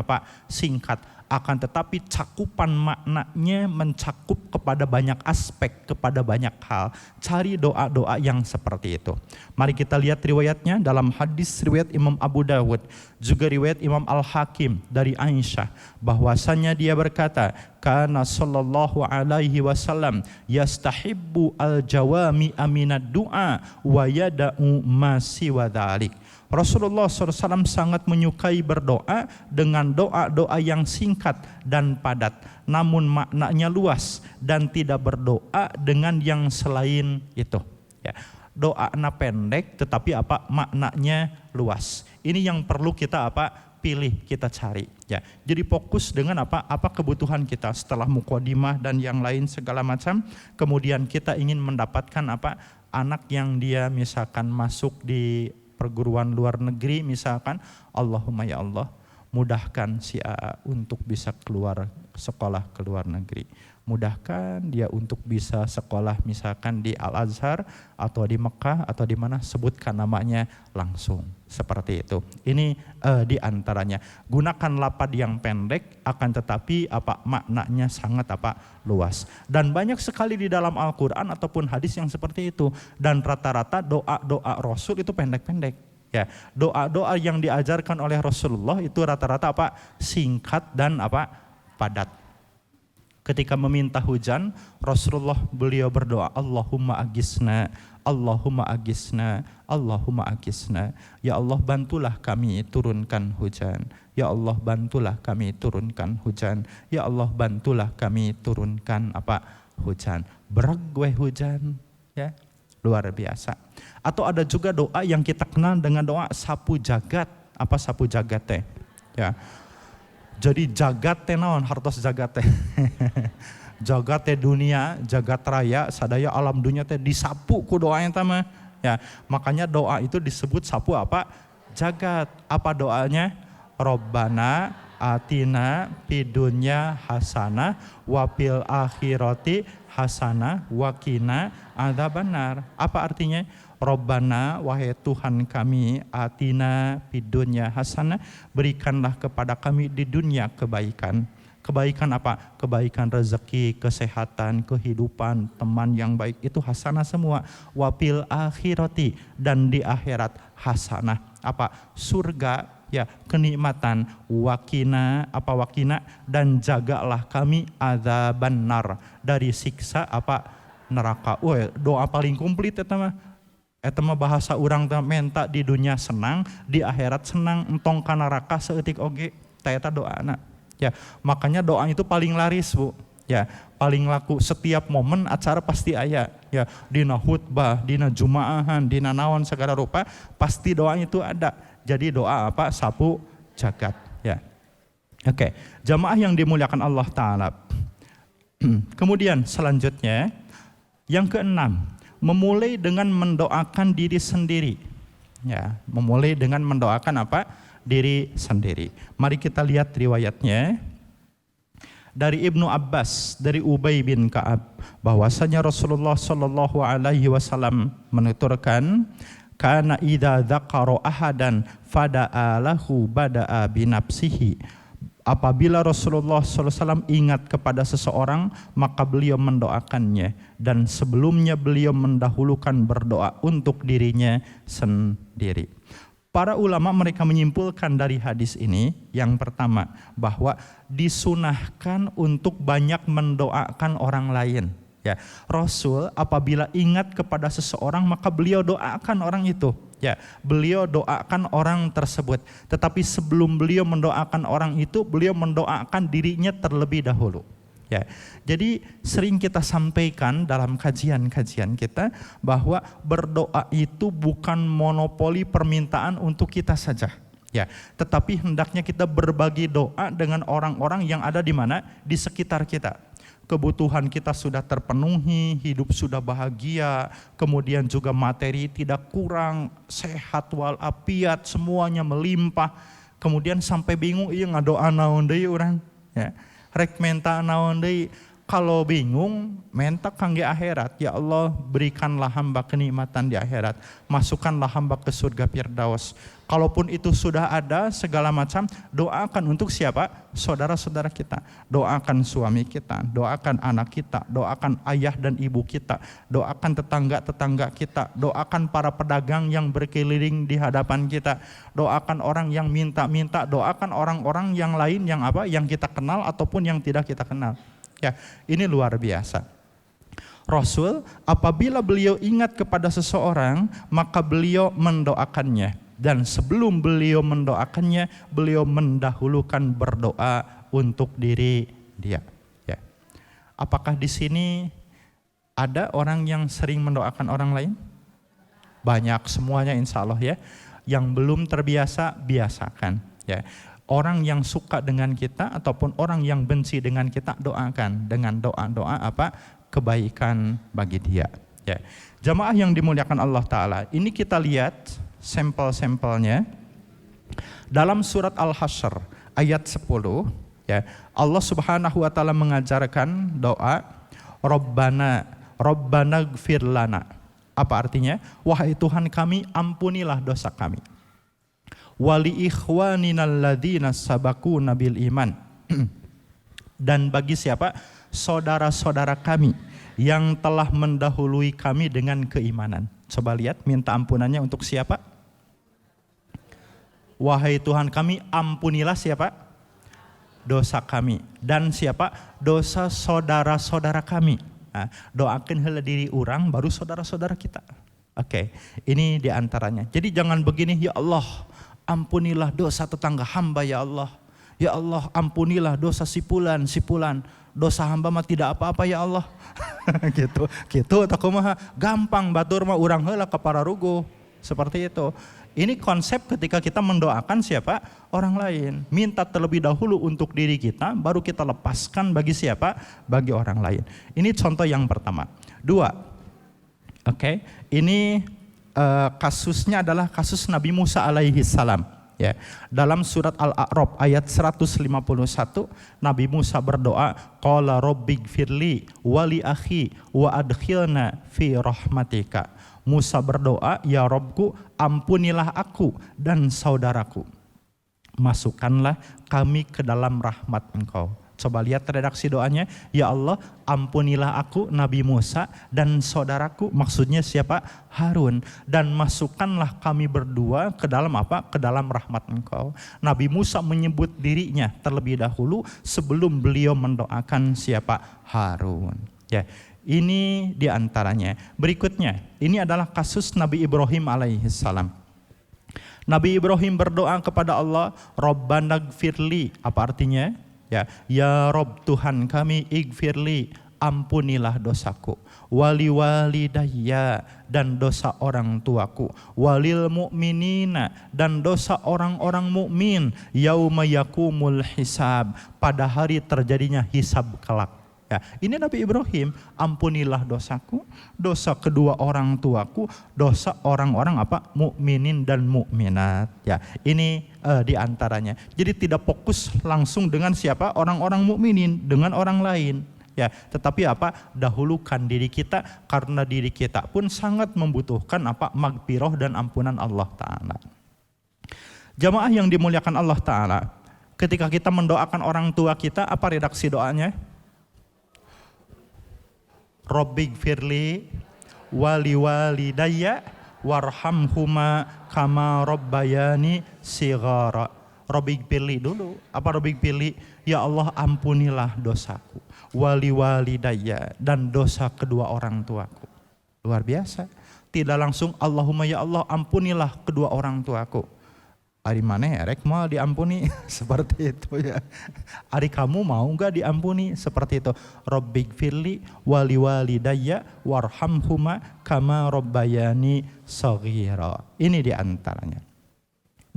singkat. Akan tetapi cakupan maknanya mencakup kepada banyak aspek, kepada banyak hal. Cari doa-doa yang seperti itu. Mari kita lihat riwayatnya dalam hadis riwayat Imam Abu Dawud, juga riwayat Imam Al-Hakim dari Aisyah, bahwasanya dia berkata, kana sallallahu alaihi wasallam yastahibbu al-jawami aminad du'a wa yada'u ma siwa dzalik. Rasulullah SAW sangat menyukai berdoa dengan doa-doa yang singkat dan padat, namun maknanya luas, dan tidak berdoa dengan yang selain itu. Ya, doanya pendek, tetapi maknanya luas. Ini yang perlu kita pilih, kita cari. Ya, jadi fokus dengan apa kebutuhan kita setelah mukadimah dan yang lain segala macam. Kemudian kita ingin mendapatkan anak yang dia misalkan masuk di perguruan luar negeri misalkan, Allahumma ya Allah mudahkan si A untuk bisa keluar sekolah ke luar negeri, mudahkan dia untuk bisa sekolah misalkan di Al-Azhar atau di Mekah atau di mana, sebutkan namanya langsung, seperti itu. Ini di antaranya. Gunakan lafaz yang pendek akan tetapi maknanya sangat luas, dan banyak sekali di dalam Al-Quran ataupun hadis yang seperti itu, dan rata-rata doa-doa Rasul itu pendek-pendek. Ya, doa-doa yang diajarkan oleh Rasulullah itu rata-rata singkat dan padat. Ketika meminta hujan, Rasulullah beliau berdoa, Allahumma agisna, Allahumma agisna, Allahumma agisna. Ya Allah, bantulah kami turunkan hujan. Ya Allah, bantulah kami turunkan hujan. Ya Allah, bantulah kami turunkan hujan. Berat gue hujan, ya. Luar biasa. Atau ada juga doa yang kita kenal dengan doa sapu jagat. Apa sapu jagat teh? Ya. Jadi jagat teh naon, hartos jagat teh. Jagat teh dunia, jagat raya, sadaya alam dunia teh disapu ku doa yang tama. Ya, makanya doa itu disebut sapu jagat. Apa doanya? Robbana atina fidunya hasanah wa fil akhirati hasanah wa qina adzabannar. Apa artinya? Robbana, wahai Tuhan kami, atina fidunya hasanah, berikanlah kepada kami di dunia kebaikan. Kebaikan apa? Kebaikan rezeki, kesehatan, kehidupan, teman yang baik, itu hasanah semua. Wa fil akhirati, dan di akhirat hasanah. Apa? Surga, ya, kenikmatan. Wakina, wakina, dan jagalah kami adzabannar, dari siksa neraka. Doa paling komplit eta mah bahasa urang teh menta di dunia senang, di akhirat senang, entong ka neraka saeutik oge. Eta doana. Ya, makanya doa itu paling laris, Bu. Ya, paling laku. Setiap momen acara pasti aya. Ya, dina khutbah, dina jumaahan, dina naon segala rupa pasti doa itu ada. Jadi doa sapu jagat, ya. Oke, jamaah yang dimuliakan Allah Ta'ala. Kemudian selanjutnya, yang keenam, memulai dengan mendoakan diri sendiri. Ya, memulai dengan mendoakan diri sendiri. Mari kita lihat riwayatnya. Dari Ibnu Abbas, dari Ubay bin Ka'ab, bahwasanya Rasulullah Shallallahu Alaihi Wasallam menuturkan, kana idza dzakara ahadan fada'a lahu bada'a binafsihi. Apabila Rasulullah SAW ingat kepada seseorang, maka beliau mendoakannya, dan sebelumnya beliau mendahulukan berdoa untuk dirinya sendiri. Para ulama mereka menyimpulkan dari hadis ini, yang pertama, bahwa disunahkan untuk banyak mendoakan orang lain. Ya, Rasul apabila ingat kepada seseorang, maka beliau doakan orang itu. Ya, beliau doakan orang tersebut. Tetapi sebelum beliau mendoakan orang itu, beliau mendoakan dirinya terlebih dahulu. Ya, jadi sering kita sampaikan dalam kajian-kajian kita bahwa berdoa itu bukan monopoli permintaan untuk kita saja. Ya, tetapi hendaknya kita berbagi doa dengan orang-orang yang ada di mana? Di sekitar kita. Kebutuhan kita sudah terpenuhi, hidup sudah bahagia, kemudian juga materi tidak kurang, sehat walafiat, semuanya melimpah. Kemudian sampai bingung, iya ngadoa naon deui urang, ya. Rek menta naon deui, Kalau bingung, minta kangge akhirat. Ya Allah, berikanlah hamba kenikmatan di akhirat. Masukkanlah hamba ke surga Firdaus. Kalaupun itu sudah ada segala macam, doakan untuk siapa? Saudara-saudara kita. Doakan suami kita, doakan anak kita, doakan ayah dan ibu kita, doakan tetangga-tetangga kita, doakan para pedagang yang berkeliling di hadapan kita, doakan orang yang minta-minta, doakan orang-orang yang lain yang kita kenal ataupun yang tidak kita kenal. Ya, ini luar biasa. Rasul apabila beliau ingat kepada seseorang, maka beliau mendoakannya. Dan sebelum beliau mendoakannya, beliau mendahulukan berdoa untuk diri dia. Ya. Apakah di sini ada orang yang sering mendoakan orang lain? Banyak, semuanya insya Allah ya. Yang belum terbiasa, biasakan. Ya. Orang yang suka dengan kita ataupun orang yang benci dengan kita, doakan dengan doa-doa apa? Kebaikan bagi dia. Ya. Jamaah yang dimuliakan Allah Ta'ala, ini kita lihat sampel-sampelnya dalam surat Al-Hasyr ayat 10. Ya, Allah Subhanahu wa Ta'ala mengajarkan doa Rabbana gfir lana. Apa artinya? Wahai Tuhan kami, ampunilah dosa kami. Wali ikhwaninal ladzina sabaquna bil iman. Dan bagi siapa? Saudara-saudara kami yang telah mendahului kami dengan keimanan. Coba lihat, minta ampunannya untuk siapa? Wahai Tuhan kami, ampunilah siapa? Dosa kami. Dan siapa? Dosa saudara-saudara kami. Nah, doakan heula diri orang, baru saudara-saudara kita. Oke, ini diantaranya. Jadi jangan begini, ya Allah, ampunilah dosa tetangga hamba ya Allah. Ya Allah, ampunilah dosa sipulan. Dosa hamba mah tidak apa-apa ya Allah. gitu atau kumaha? Gampang batur mah urang heula ka pararugo. Seperti itu. Ini konsep ketika kita mendoakan siapa? Orang lain. Minta terlebih dahulu untuk diri kita, baru kita lepaskan bagi siapa? Bagi orang lain. Ini contoh yang pertama. 2. Oke, ini kasusnya adalah kasus Nabi Musa alaihi salam. Ya, dalam surat Al-A'raf ayat 151, Nabi Musa berdoa, qala rabbighfirli wa li akhi wa adkhilna fi rahmatika. Musa berdoa, ya Rabbku, ampunilah aku dan saudaraku. Masukkanlah kami ke dalam rahmat Engkau. Coba lihat redaksi doanya, ya Allah, ampunilah aku Nabi Musa dan saudaraku, maksudnya siapa? Harun, dan masukkanlah kami berdua ke dalam apa? Ke dalam rahmat Engkau. Nabi Musa menyebut dirinya terlebih dahulu sebelum beliau mendoakan siapa? Harun. Ya. Ini diantaranya. Berikutnya, ini adalah kasus Nabi Ibrahim alaihissalam. Nabi Ibrahim berdoa kepada Allah, Rabbana gfirli. Apa artinya? Ya Rob Tuhan kami, igfirli, ampunilah dosaku. Wali walidayya, dan dosa orang tuaku. Walil mu'minina, dan dosa orang-orang mukmin. Yauma yakumul hisab, pada hari terjadinya hisab kelak. Ya, ini Nabi Ibrahim, ampunilah dosaku, dosa kedua orang tuaku, dosa orang-orang apa? Mukminin dan mukminat. Ya, ini diantaranya. Jadi tidak fokus langsung dengan siapa? Orang-orang mukminin, dengan orang lain. Ya, tetapi apa? Dahulukan diri kita, karena diri kita pun sangat membutuhkan apa? Magfirah dan ampunan Allah Ta'ala. Jamaah yang dimuliakan Allah Ta'ala, ketika kita mendoakan orang tua kita, apa redaksi doanya? Rabbighfirli wali walidayya warhamhuma kama rabbayani shighara. Rabbighfirli dulu. Apa Rabbighfirli? Ya Allah, ampunilah dosaku. Wali walidayya, dan dosa kedua orang tuaku. Luar biasa. Tidak langsung Allahumma ya Allah, ampunilah kedua orang tuaku. Ari maneh erek mau diampuni, seperti itu ya. Ari kamu mau enggak diampuni, seperti itu. Rabbighfirli wali walidayya warhamhuma kama rabbayani shaghira. Ini diantaranya.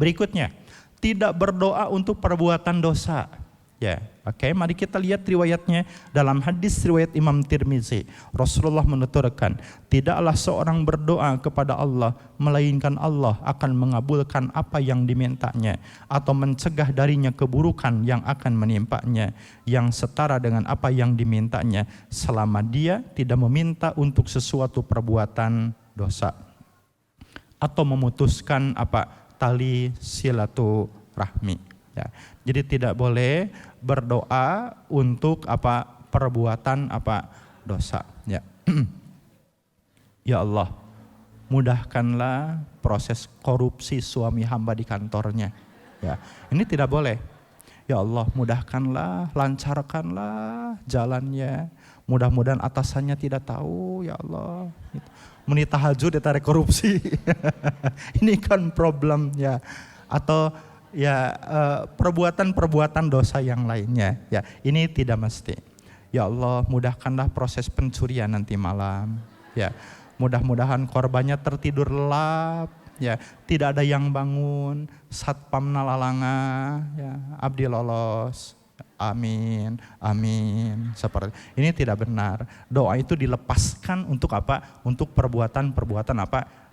Berikutnya, tidak berdoa untuk perbuatan dosa. Ya, Oke, mari kita lihat riwayatnya dalam hadis riwayat Imam Tirmizi. Rasulullah menuturkan, tidaklah seorang berdoa kepada Allah melainkan Allah akan mengabulkan apa yang dimintanya atau mencegah darinya keburukan yang akan menimpanya yang setara dengan apa yang dimintanya selama dia tidak meminta untuk sesuatu perbuatan dosa atau memutuskan tali silaturahmi. Ya. Jadi tidak boleh berdoa untuk perbuatan dosa. Ya. Ya Allah, mudahkanlah proses korupsi suami hamba di kantornya. Ya, ini tidak boleh. Ya Allah, mudahkanlah, lancarkanlah jalannya. Mudah-mudahan atasannya tidak tahu, ya Allah. Menit tahajud ditarik korupsi. Ini kan problem ya. Atau ya perbuatan-perbuatan dosa yang lainnya. Ya, ini tidak mesti. Ya Allah, mudahkanlah proses pencurian nanti malam. Ya, mudah-mudahan korbannya tertidur lelap. Ya, tidak ada yang bangun. Satpam nalalanga. Ya, abdi lolos. Amin, amin. Seperti ini tidak benar. Doa itu dilepaskan untuk Untuk perbuatan-perbuatan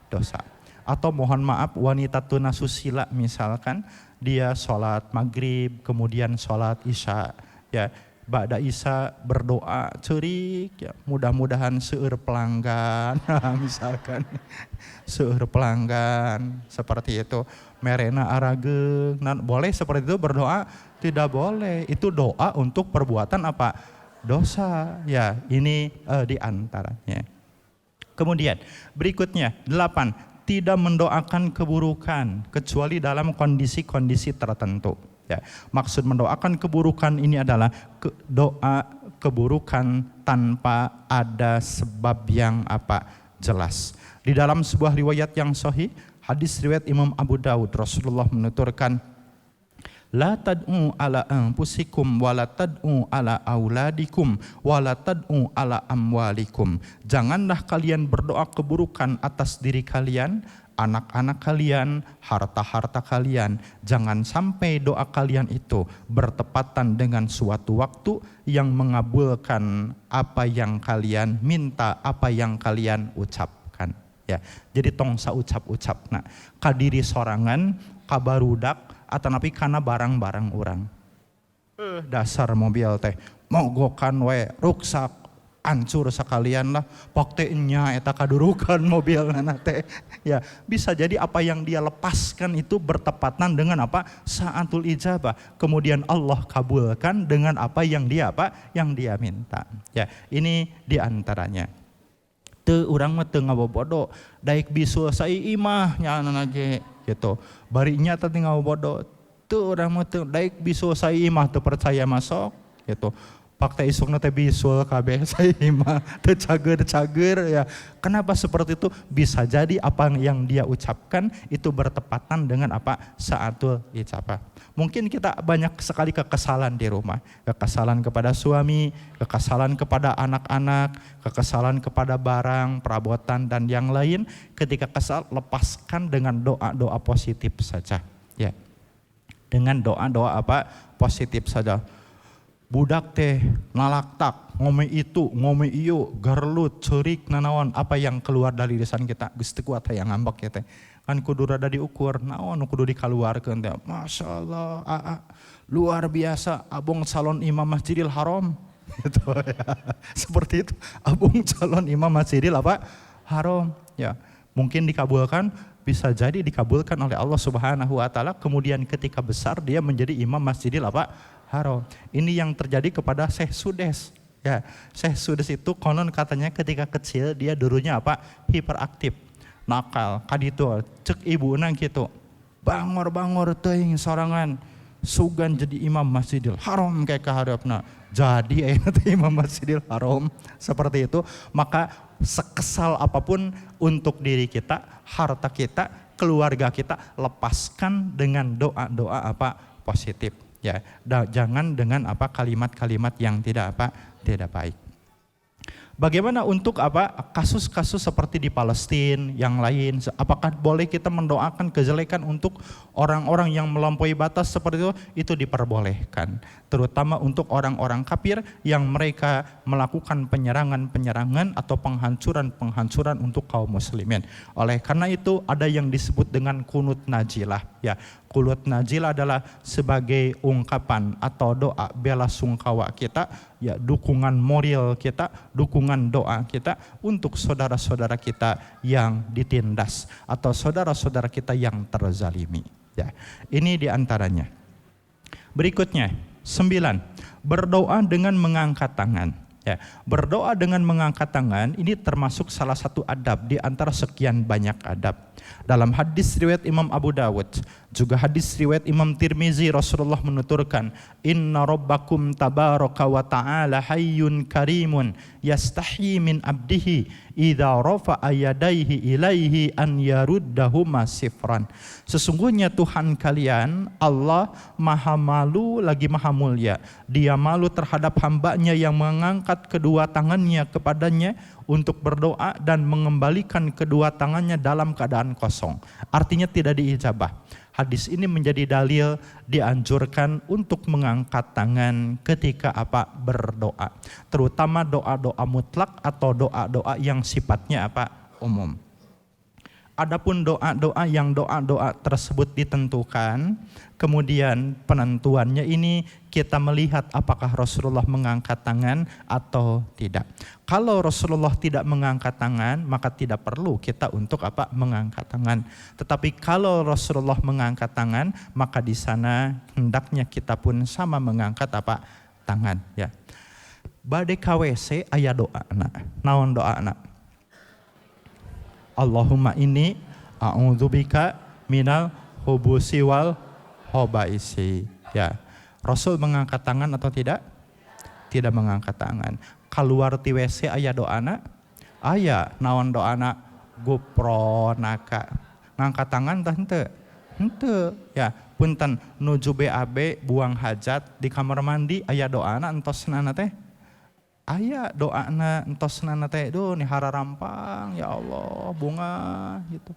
dosa. Atau mohon maaf wanita tunasusila misalkan dia sholat maghrib kemudian sholat isya, ya ba'da isya berdoa cerik, ya mudah-mudahan seueur pelanggan, misalkan seueur pelanggan seperti itu, merena arageng, boleh seperti itu berdoa? Tidak boleh, itu doa untuk perbuatan dosa, ya ini diantaranya. Kemudian berikutnya 8. Tidak mendoakan keburukan kecuali dalam kondisi-kondisi tertentu. Ya, maksud mendoakan keburukan ini adalah doa keburukan tanpa ada sebab yang jelas. Di dalam sebuah riwayat yang sahih, hadis riwayat Imam Abu Daud, Rasulullah menuturkan, la tad'u ala anfusikum wa la tad'u ala auladikum wa la tad'u ala amwalikum. Janganlah kalian berdoa keburukan atas diri kalian, anak-anak kalian, harta-harta kalian. Jangan sampai doa kalian itu bertepatan dengan suatu waktu yang mengabulkan apa yang kalian minta, apa yang kalian ucapkan. Ya, jadi tong saucap-ucap kadiri sorangan, kabarudak, atau napi karena barang-barang orang. Dasar mobil teh mogokan we ruksak hancur sekalian lah, pakainya eta kadurukan mobil teh. Ya, bisa jadi apa yang dia lepaskan itu bertepatan dengan saatul ijabah. Kemudian Allah kabulkan dengan apa yang dia minta. Ya, ini diantaranya. Teu urang mah teu ngabobodo, daek bisul sai imah nyana ge gitu. Barinya teh ngabobodo, teu urang mah teu daek bisul sai imah teu percaya masuk gitu. Fakta isukna teh bisul kabeh sai imah teu cager-cager ya. Kenapa seperti itu? Bisa jadi apa yang dia ucapkan itu bertepatan dengan saatul ijabah. Mungkin kita banyak sekali kekesalan di rumah, kekesalan kepada suami, kekesalan kepada anak-anak, kekesalan kepada barang, perabotan dan yang lain. Ketika kesal, lepaskan dengan doa-doa positif saja, ya. Dengan doa-doa positif saja. Budak teh nalaktak, ngome itu, ngome iyo, garlut, cerik, nanawan, apa yang keluar dari lisan kita, geus teu kuat yang ngambek ya teh. Kan kudu rada diukur, naon kudu dikaluarkeun teh. Masya Allah, luar biasa, abong calon imam Masjidil Haram. Gitu ya. Seperti itu, abong calon imam Masjidil Haram. Ya, mungkin dikabulkan, bisa jadi dikabulkan oleh Allah Subhanahu wa taala. Kemudian ketika besar dia menjadi imam Masjidil Haram. Ini yang terjadi kepada Syekh Sudes. Ya, Syekh Sudes itu konon katanya ketika kecil dia dulunya hiperaktif, nakal. Kaditu cek ibuna gitu. Bangor-bangor teuing sorangan sugan jadi imam Masjidil Haram kayak kaharepna. Jadi imam Masjidil Haram seperti itu. Maka sekesal apapun untuk diri kita, harta kita, keluarga kita, lepaskan dengan doa-doa positif. Ya, jangan dengan kalimat-kalimat yang tidak baik. Bagaimana untuk kasus-kasus seperti di Palestina yang lain? Apakah boleh kita mendoakan kejelekan untuk orang-orang yang melampaui batas seperti itu? Itu diperbolehkan. Terutama untuk orang-orang kafir yang mereka melakukan penyerangan-penyerangan atau penghancuran-penghancuran untuk kaum muslimin. Oleh karena itu ada yang disebut dengan kunut najilah. Ya, kunut najilah adalah sebagai ungkapan atau doa bela sungkawa kita, ya, dukungan moral kita, dukungan doa kita untuk saudara-saudara kita yang ditindas atau saudara-saudara kita yang terzalimi. Ya, ini diantaranya. Berikutnya 9, berdoa dengan mengangkat tangan. Ya, berdoa dengan mengangkat tangan ini termasuk salah satu adab di antara sekian banyak adab. Dalam hadis riwayat Imam Abu Dawud, juga hadis riwayat Imam Tirmizi, Rasulullah menuturkan, "Inna rabbakum tabaraka wa ta'ala hayyun karimun yastahi min abdihi idza rafa'a yadayhi ilaihi an yaruddahuma sifran." Sesungguhnya Tuhan kalian, Allah maha malu lagi maha mulia. Dia malu terhadap hambanya yang mengangkat kedua tangannya kepadanya untuk berdoa dan mengembalikan kedua tangannya dalam keadaan kosong. Artinya tidak diijabah. Hadis ini menjadi dalil dianjurkan untuk mengangkat tangan ketika berdoa. Terutama doa-doa mutlak atau doa-doa yang sifatnya umum. Adapun doa-doa yang doa-doa tersebut ditentukan, kemudian penentuannya ini kita melihat apakah Rasulullah mengangkat tangan atau tidak. Kalau Rasulullah tidak mengangkat tangan, maka tidak perlu kita untuk mengangkat tangan. Tetapi kalau Rasulullah mengangkat tangan, maka di sana hendaknya kita pun sama mengangkat tangan. Ya. Bade KWC aya doa anak. Naon doa anak? Allahumma inni a'udzubika minal hubusi wal hobaisi. Ya. Rasul mengangkat tangan atau tidak? Tidak mengangkat tangan. Keluar ti WC aya doana? Aya. Naon doana? Gupronaka. Ngangkat tangan tah henteu? Henteu. Ya, punten nuju BAB buang hajat di kamar mandi aya doana entosna teh? Aya doana entosna teh, duh nih hararampang ya Allah bunga gitu.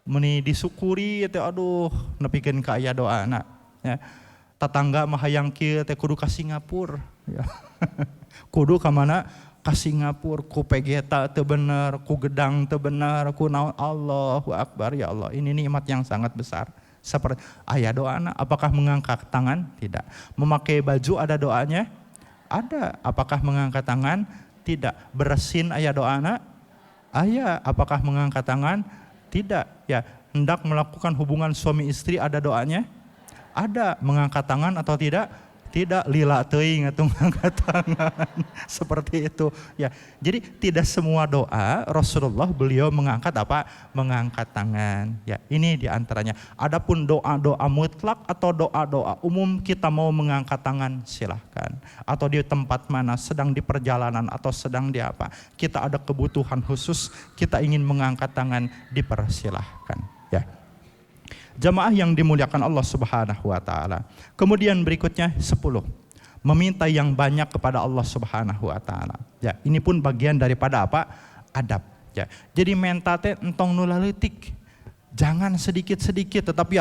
Meni disyukuri teh aduh nepikeun ka aya doana. Ya. Tetangga mah hayang kieu teh kudu ka Singapura ya. Kudu ka mana? Ka Singapura, ku pegeta teu bener, ku gedang teu bener, ku naon. Allahu Akbar ya Allah. Ini nikmat yang sangat besar. Seperti aya doana, apakah mengangkat tangan? Tidak. Memakai baju ada doanya? Ada. Apakah mengangkat tangan? Tidak. Bersin aya doana? Aya. Apakah mengangkat tangan? Tidak. Ya, hendak melakukan hubungan suami istri ada doanya? Ada. Mengangkat tangan atau tidak? Tidak. Lila teuing atuh mengangkat tangan. Seperti itu. Ya. Jadi tidak semua doa Rasulullah beliau mengangkat mengangkat tangan. Ya, ini diantaranya. Adapun doa-doa mutlak atau doa-doa umum kita mau mengangkat tangan silahkan. Atau di tempat mana, sedang di perjalanan atau sedang di kita ada kebutuhan khusus, kita ingin mengangkat tangan, dipersilahkan. Ya. Jamaah yang dimuliakan Allah Subhanahu wa taala. Kemudian berikutnya 10. Meminta yang banyak kepada Allah Subhanahu wa taala. Ya, ini pun bagian daripada adab. Ya. Jadi minta teh entong nu leutik. Jangan sedikit-sedikit tetapi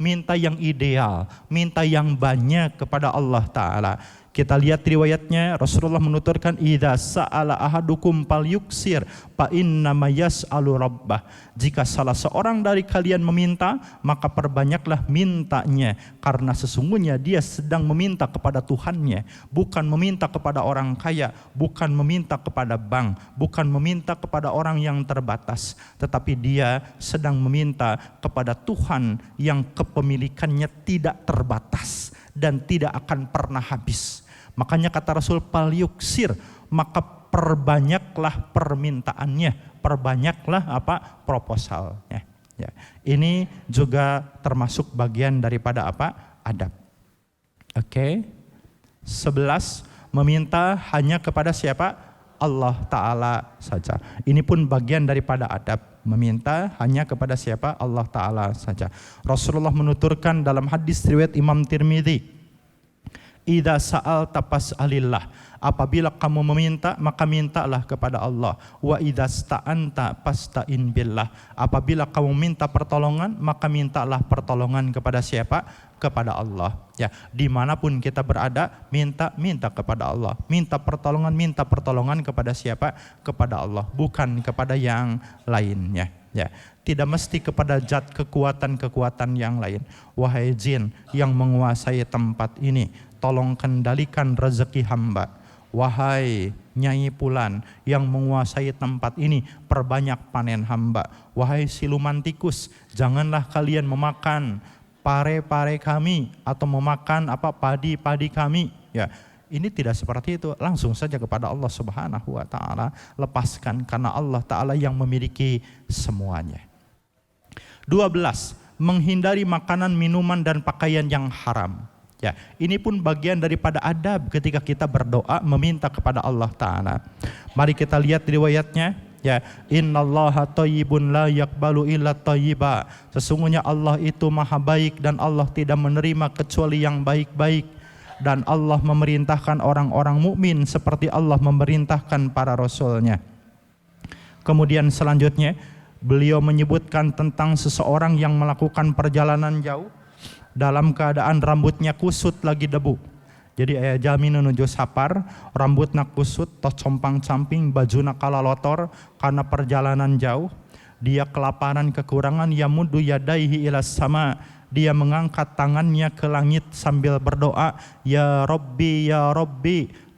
minta yang ideal, minta yang banyak kepada Allah taala. Kita lihat riwayatnya, Rasulullah menuturkan, idza sa'ala ahadukum falyuksir fa innama yas'alu rabbah. Jika salah seorang dari kalian meminta, maka perbanyaklah mintanya, karena sesungguhnya dia sedang meminta kepada Tuhannya, bukan meminta kepada orang kaya, bukan meminta kepada bank, bukan meminta kepada orang yang terbatas, tetapi dia sedang meminta kepada Tuhan yang kepemilikannya tidak terbatas dan tidak akan pernah habis. Makanya kata Rasul, falyuksir, maka perbanyaklah permintaannya, perbanyaklah proposalnya. Ya. Ini juga termasuk bagian daripada adab. Oke. 11, meminta hanya kepada siapa? Allah Ta'ala saja. Ini pun bagian daripada adab. Meminta hanya kepada siapa? Allah Ta'ala saja. Rasulullah menuturkan dalam hadis riwayat Imam Tirmizi, Idza sa'alta fas'alillah. Apabila kamu meminta, maka mintalah kepada Allah. Wa idza sta'anta fasta'in billah. Apabila kamu minta pertolongan, maka mintalah pertolongan kepada siapa? Kepada Allah. Ya, dimanapun kita berada, minta kepada Allah. Minta pertolongan kepada siapa? Kepada Allah, bukan kepada yang lainnya. Ya, tidak mesti kepada zat kekuatan yang lain. Wahai jin yang menguasai tempat ini, tolong kendalikan rezeki hamba. Wahai Nyai Pulan yang menguasai tempat ini, perbanyak panen hamba. Wahai siluman tikus, janganlah kalian memakan pare-pare kami atau memakan padi-padi kami. Ya, ini tidak seperti itu. Langsung saja kepada Allah Subhanahu wa taala, lepaskan karena Allah taala yang memiliki semuanya. 12. Menghindari makanan, minuman dan pakaian yang haram. Ya, ini pun bagian daripada adab ketika kita berdoa meminta kepada Allah taala. Mari kita lihat riwayatnya. Ya, innallaha thayyibun la yaqbalu illa thayyiba. Sesungguhnya Allah itu maha baik dan Allah tidak menerima kecuali yang baik-baik. Dan Allah memerintahkan orang-orang mukmin seperti Allah memerintahkan para rasulnya. Kemudian selanjutnya beliau menyebutkan tentang seseorang yang melakukan perjalanan jauh dalam keadaan rambutnya kusut lagi debu. Jadi jami nuju sapar, rambutna kusut, tos compang-camping, bajuna kalalotor karena perjalanan jauh. Dia kelaparan, kekurangan, yamuddu yadaihi ilas sama. Dia mengangkat tangannya ke langit sambil berdoa, ya Rabbi,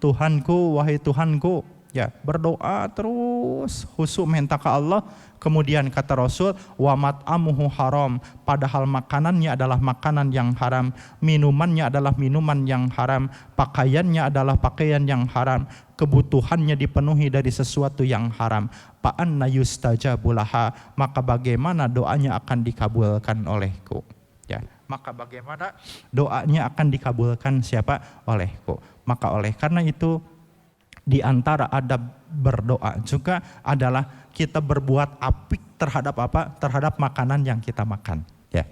Tuhanku, wahai Tuhanku. Ya, berdoa terus, khusyuk minta ke Allah. Kemudian kata Rasul, wa mat'amuhu haram, padahal makanannya adalah makanan yang haram, minumannya adalah minuman yang haram, pakaiannya adalah pakaian yang haram, kebutuhannya dipenuhi dari sesuatu yang haram. Fa'anna yustajabu laha, maka bagaimana doanya akan dikabulkan olehku? Ya, maka bagaimana doanya akan dikabulkan siapa? Olehku. Maka oleh karena itu di antara adab berdoa juga adalah kita berbuat apik terhadap terhadap makanan yang kita makan. Ya.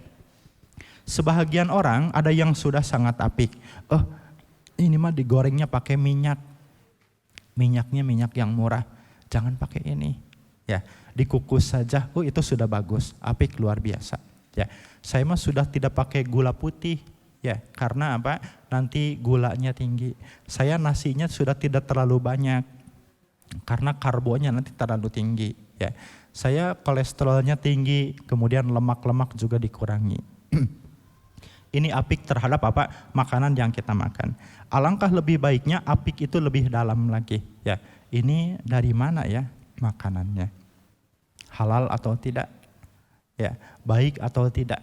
Sebahagian orang ada yang sudah sangat apik. Ini mah digorengnya pakai minyak. Minyaknya minyak yang murah. Jangan pakai ini. Ya, dikukus saja. Itu sudah bagus. Apik luar biasa. Ya. Saya mah sudah tidak pakai gula putih. Ya, karena nanti gulanya tinggi. Saya nasinya sudah tidak terlalu banyak karena karbonya nanti terlalu tinggi. Ya, saya kolesterolnya tinggi, kemudian lemak-lemak juga dikurangi. Ini apik terhadap makanan yang kita makan. Alangkah lebih baiknya apik itu lebih dalam lagi. Ya, ini dari mana ya makanannya? Halal atau tidak? Ya, baik atau tidak?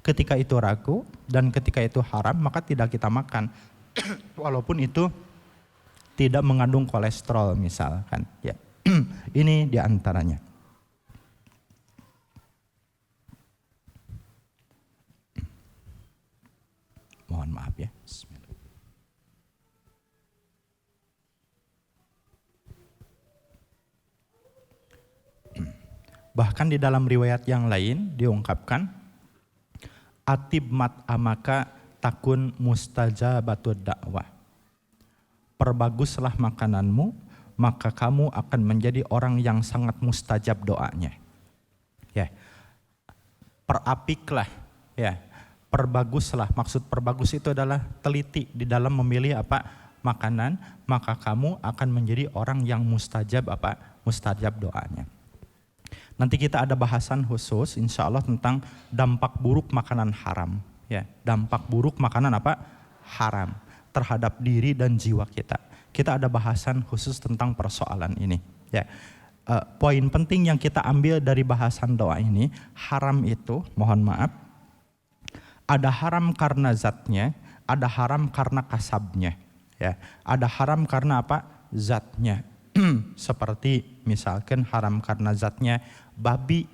Ketika itu ragu dan ketika itu haram, maka tidak kita makan. Walaupun itu tidak mengandung kolesterol misalkan. Ya. Ini diantaranya. Mohon maaf ya. Bismillah. Bahkan di dalam riwayat yang lain diungkapkan, atib mat'amaka takun mustajabatud dakwah. Perbaguslah makananmu, maka kamu akan menjadi orang yang sangat mustajab doanya. Ya. Perapiklah, ya. Perbaguslah. Maksud perbagus itu adalah teliti di dalam memilih makanan, maka kamu akan menjadi orang yang mustajab mustajab doanya. Nanti kita ada bahasan khusus insya Allah tentang dampak buruk makanan haram. Ya, dampak buruk makanan haram terhadap diri dan jiwa kita. Kita ada bahasan khusus tentang persoalan ini. Ya, poin penting yang kita ambil dari bahasan doa ini, haram itu, mohon maaf, ada haram karena zatnya, ada haram karena kasabnya. Ya, ada haram karena zatnya. Seperti misalkan haram karena zatnya babi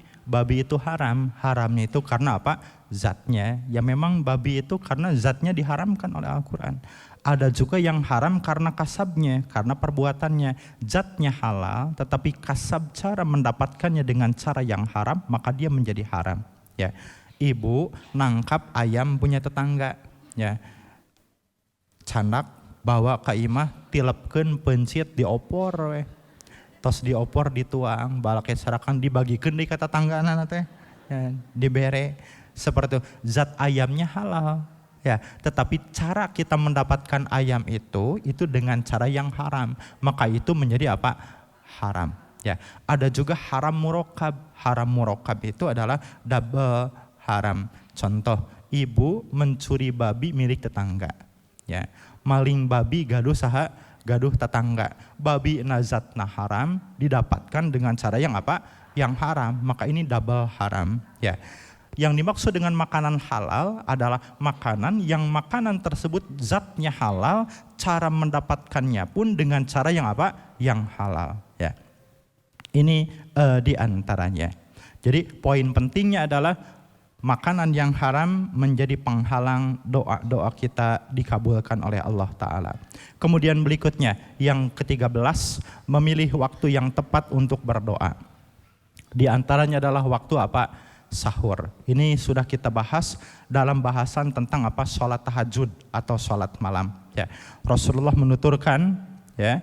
itu haramnya itu karena zatnya. Ya memang babi itu karena zatnya diharamkan oleh Al-Quran. Ada juga yang haram karena kasabnya, karena perbuatannya. Zatnya halal tetapi kasab cara mendapatkannya dengan cara yang haram, maka dia menjadi haram. Ya, ibu nangkap ayam punya tetangga. Ya, Canak bawa ka imah tilepkeun pencit diopor we. Tos diopor dituang balake sarakan dibagikeun deui ka tatanggana teh. Ya, dibere seperti itu. Zat ayamnya halal. Ya, tetapi cara kita mendapatkan ayam itu dengan cara yang haram. Maka itu menjadi apa? Haram. Ya, ada juga haram murokab. Haram murokab itu adalah double haram. Contoh, ibu mencuri babi milik tetangga. Ya, maling babi gaduh tetangga. Babi nazatna haram didapatkan dengan cara yang apa? Yang haram. Maka ini double haram. Ya. Yang dimaksud dengan makanan halal adalah makanan yang makanan tersebut zatnya halal, cara mendapatkannya pun dengan cara yang apa? Yang halal. Ya. Ini diantaranya. Jadi poin pentingnya adalah makanan yang haram menjadi penghalang doa-doa kita dikabulkan oleh Allah Ta'ala. Kemudian berikutnya, yang ke-13, memilih waktu yang tepat untuk berdoa. Di antaranya adalah waktu apa? Sahur. Ini sudah kita bahas dalam bahasan tentang apa? Sholat tahajud atau sholat malam. Ya. Rasulullah menuturkan, ya,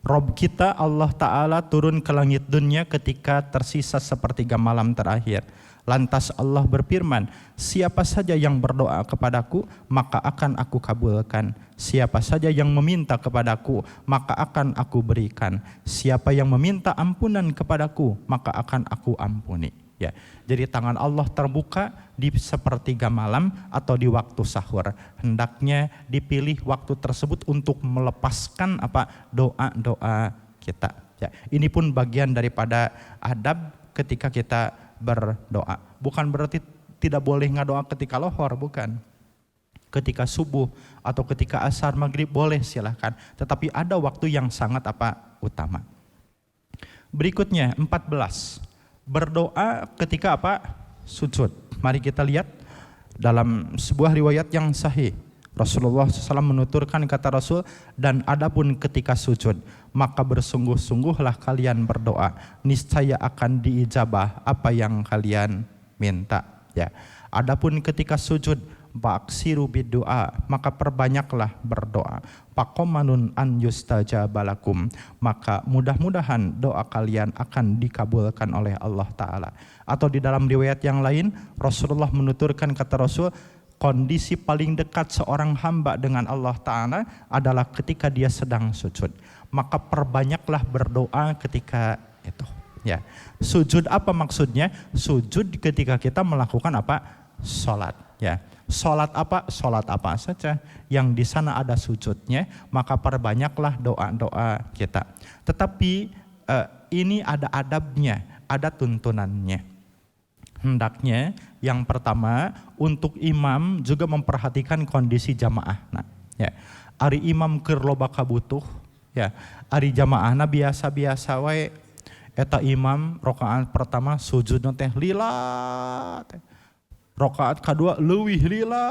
Rob kita Allah Ta'ala turun ke langit dunia ketika tersisa sepertiga malam terakhir. Lantas Allah berfirman, siapa saja yang berdoa kepadaku, maka akan aku kabulkan. Siapa saja yang meminta kepadaku, maka akan aku berikan. Siapa yang meminta ampunan kepadaku, maka akan aku ampuni. Ya, jadi tangan Allah terbuka di sepertiga malam atau di waktu sahur. Hendaknya dipilih waktu tersebut untuk melepaskan apa? Doa-doa kita. Ya, ini pun bagian daripada adab ketika kita berdoa. Bukan berarti tidak boleh ngadoa ketika lohor, bukan. Ketika subuh atau ketika asar maghrib boleh, silahkan. Tetapi ada waktu yang sangat apa? Utama. Berikutnya 14. Berdoa ketika apa? Sujud. Mari kita lihat dalam sebuah riwayat yang sahih. Rasulullah SAW menuturkan, kata Rasul, dan adapun ketika sujud, maka bersungguh-sungguhlah kalian berdoa, niscaya akan diijabah apa yang kalian minta. Ya. Adapun ketika sujud, baksiru biddoa, maka perbanyaklah berdoa. Pakomanun an yustajabalakum, maka mudah-mudahan doa kalian akan dikabulkan oleh Allah Ta'ala. Atau di dalam riwayat yang lain, Rasulullah menuturkan, kata Rasul, kondisi paling dekat seorang hamba dengan Allah Ta'ala adalah ketika dia sedang sujud. Maka perbanyaklah berdoa ketika itu. Ya. Sujud apa maksudnya? Sujud ketika kita melakukan apa? Sholat. Ya. Sholat apa saja yang di sana ada sujudnya, maka perbanyaklah doa-doa kita. Tetapi ini ada adabnya, ada tuntunannya. Hendaknya yang pertama untuk imam juga memperhatikan kondisi jamaah. Nah, ya, ari imam keur loba kabutuh, ya, ari jamaahna biasa-biasa wae. Eta imam rakaat pertama sujudna teh lila teh. Rakaat kedua leuwih lila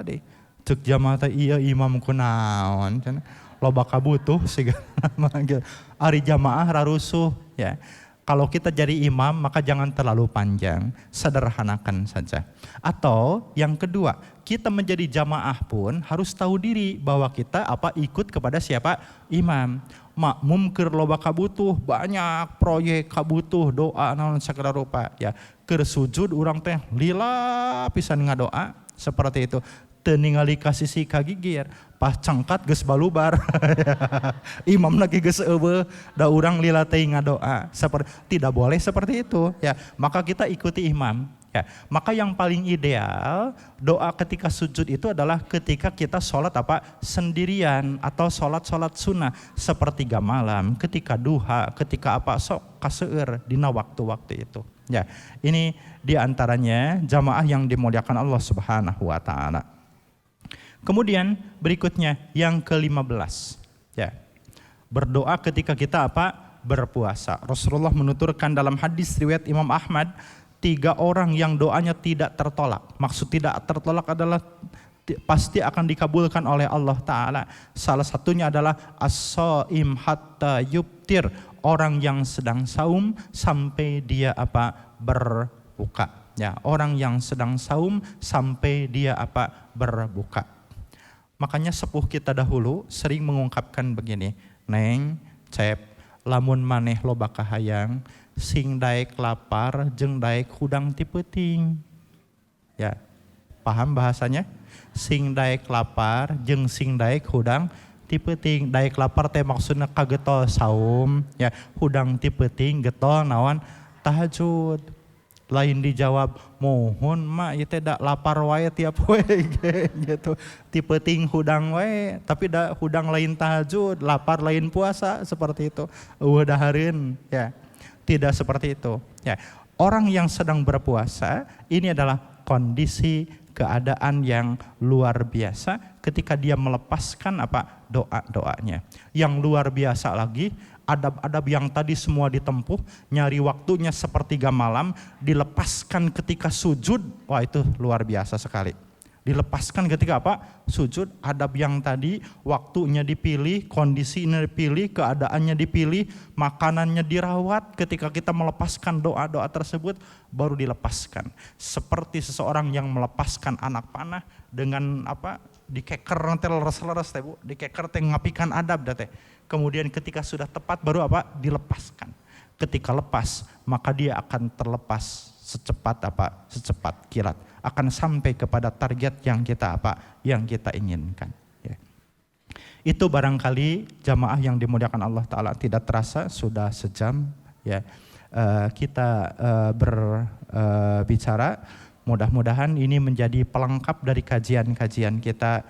deh. Ceuk jamaah teh ieu imam kunaon cenah. Loba kabutuh sigana manggil. Ari jamaah rarusuh, ya. Kalau kita jadi imam maka jangan terlalu panjang, sederhanakan saja. Atau yang kedua, kita menjadi jamaah pun harus tahu diri bahwa kita ikut kepada siapa? Imam. Makmum keur loba kabutuh, banyak proyek kabutuh, doa naon sagala rupa, ya. Keur sujud urang teh lila pisan ngadoa seperti itu. Teu ningali ka sisi kagigir, pas cangkat geus balubar. Imam lagi geus eueuh, da urang lila teuing ngadoa. Tidak boleh seperti itu, ya. Maka kita ikuti imam, ya. Maka yang paling ideal doa ketika sujud itu adalah ketika kita sholat sendirian atau sholat sunnah sepertiga malam, ketika duha, ketika sok kaseur dina waktu-waktu itu. Ya, ini diantaranya jamaah yang dimuliakan Allah Subhanahu wa Ta'ala. Kemudian berikutnya yang ke-15, ya, berdoa ketika kita berpuasa. Rasulullah menuturkan dalam hadis riwayat Imam Ahmad, 3 orang yang doanya tidak tertolak. Maksud tidak tertolak adalah pasti akan dikabulkan oleh Allah Ta'ala. Salah satunya adalah as-shaim hatta yubtir, orang yang sedang saum sampai dia berbuka. Ya, orang yang sedang saum sampai dia berbuka. Makanya sepuh kita dahulu sering mengungkapkan begini, Neng, Cep, lamun maneh loba kahayang, sing daek lapar jeung daek hudang ti peuting. Ya, paham bahasanya? Sing daek lapar jeung sing daek hudang ti peuting. Daek lapar teh maksudna kagetol saum, ya, hudang ti peuting getol naon tahajud. Lain dijawab, mohon mak ieu teh da lapar wae tiap we gitu. Ti peuting hudang wae, tapi da hudang lain tahajud, lapar lain puasa, seperti itu. Eueuh dahareun, ya. Tidak seperti itu, ya. Orang yang sedang berpuasa ini adalah kondisi keadaan yang luar biasa ketika dia melepaskan doa-doanya. Yang luar biasa lagi, adab-adab yang tadi semua ditempuh, nyari waktunya sepertiga malam, dilepaskan ketika sujud, wah itu luar biasa sekali. Dilepaskan ketika sujud, adab yang tadi, waktunya dipilih, kondisinya dipilih, keadaannya dipilih, makanannya dirawat. Ketika kita melepaskan doa-doa tersebut, baru dilepaskan. Seperti seseorang yang melepaskan anak panah dengan dikeker nanti leres-leres teh Bu, dikeker teh ngapikan adab teh. Kemudian ketika sudah tepat baru dilepaskan. Ketika lepas, maka dia akan terlepas secepat kilat, akan sampai kepada target yang kita inginkan. Ya. Itu barangkali jamaah yang dimuliakan Allah Ta'ala, tidak terasa sudah sejam ya kita berbicara. Mudah-mudahan ini menjadi pelengkap dari kajian-kajian kita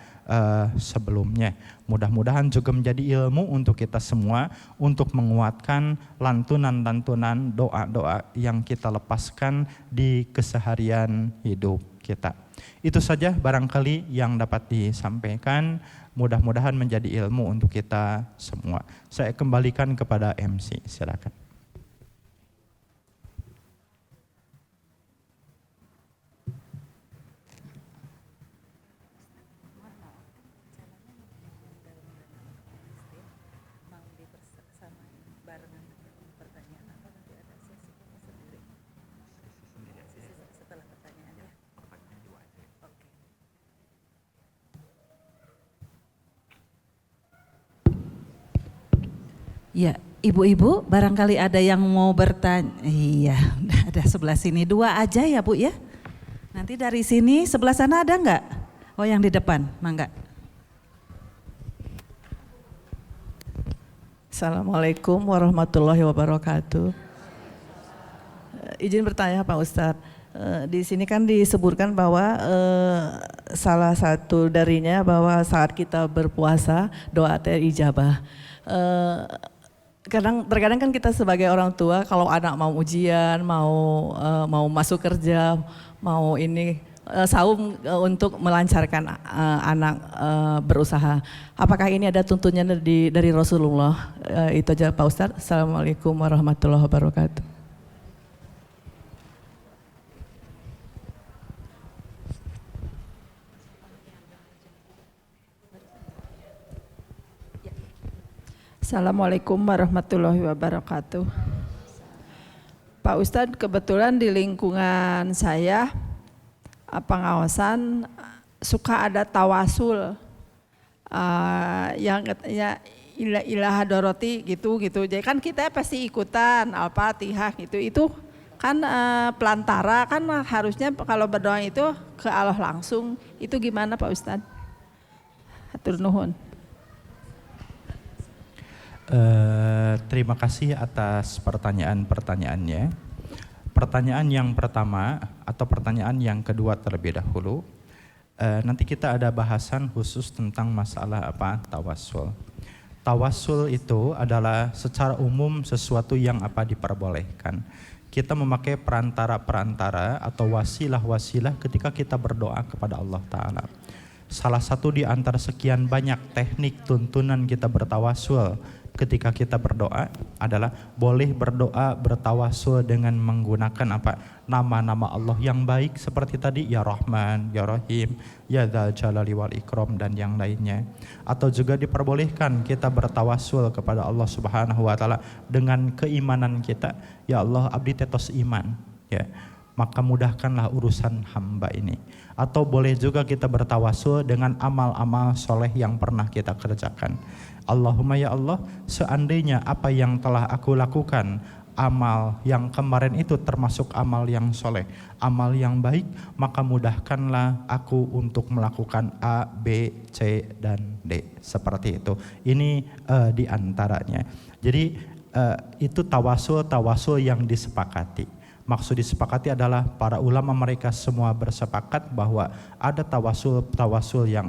sebelumnya. Mudah-mudahan juga menjadi ilmu untuk kita semua untuk menguatkan lantunan-lantunan doa-doa yang kita lepaskan di keseharian hidup kita. Itu saja barangkali yang dapat disampaikan. Mudah-mudahan menjadi ilmu untuk kita semua. Saya kembalikan kepada MC, silakan. Ya, ibu-ibu barangkali ada yang mau bertanya. Iya, ada sebelah sini, 2 aja ya Bu ya. Nanti dari sini, sebelah sana ada enggak? Oh yang di depan, mangga. Assalamualaikum warahmatullahi wabarakatuh. Izin bertanya Pak Ustadz, di sini kan disebutkan bahwa salah satu darinya bahwa saat kita berpuasa doa ijabah. Terkadang kan kita sebagai orang tua kalau anak mau ujian, mau masuk kerja, mau saum untuk melancarkan anak berusaha. Apakah ini ada tuntunan dari Rasulullah? Itu aja Pak Ustadz. Assalamualaikum warahmatullahi wabarakatuh. Assalamualaikum warahmatullahi wabarakatuh. Pak Ustadz, kebetulan di lingkungan saya pengawasan suka ada tawasul yang katanya ilah doroti gitu. Jadi kan kita pasti ikutan Al-Fatihah gitu. Itu kan pelantara kan harusnya kalau berdoa itu ke Allah langsung. Itu gimana Pak Ustadz? Hatur nuhun. Terima kasih atas pertanyaan-pertanyaannya. Pertanyaan yang pertama atau pertanyaan yang kedua terlebih dahulu. Nanti kita ada bahasan khusus tentang masalah tawassul. Tawassul itu adalah secara umum sesuatu yang diperbolehkan. Kita memakai perantara-perantara atau wasilah-wasilah ketika kita berdoa kepada Allah Ta'ala. Salah satu di antara sekian banyak teknik tuntunan kita bertawassul ketika kita berdoa adalah boleh berdoa bertawassul dengan menggunakan nama-nama Allah yang baik seperti tadi ya Rahman, ya Rahim, ya Dzal Jalali wal Ikram dan yang lainnya. Atau juga diperbolehkan kita bertawassul kepada Allah Subhanahu wa taala dengan keimanan kita. Ya Allah, abdi tetos iman, ya. maka mudahkanlah urusan hamba ini. Atau boleh juga kita bertawasul dengan amal-amal soleh yang pernah kita kerjakan. Allahumma ya Allah, seandainya apa yang telah aku lakukan, amal yang kemarin itu termasuk amal yang soleh, amal yang baik, maka mudahkanlah aku untuk melakukan A, B, C, dan D. Seperti itu. Ini diantaranya. Jadi itu tawasul yang disepakati. Maksud disepakati adalah para ulama mereka semua bersepakat bahwa ada tawasul yang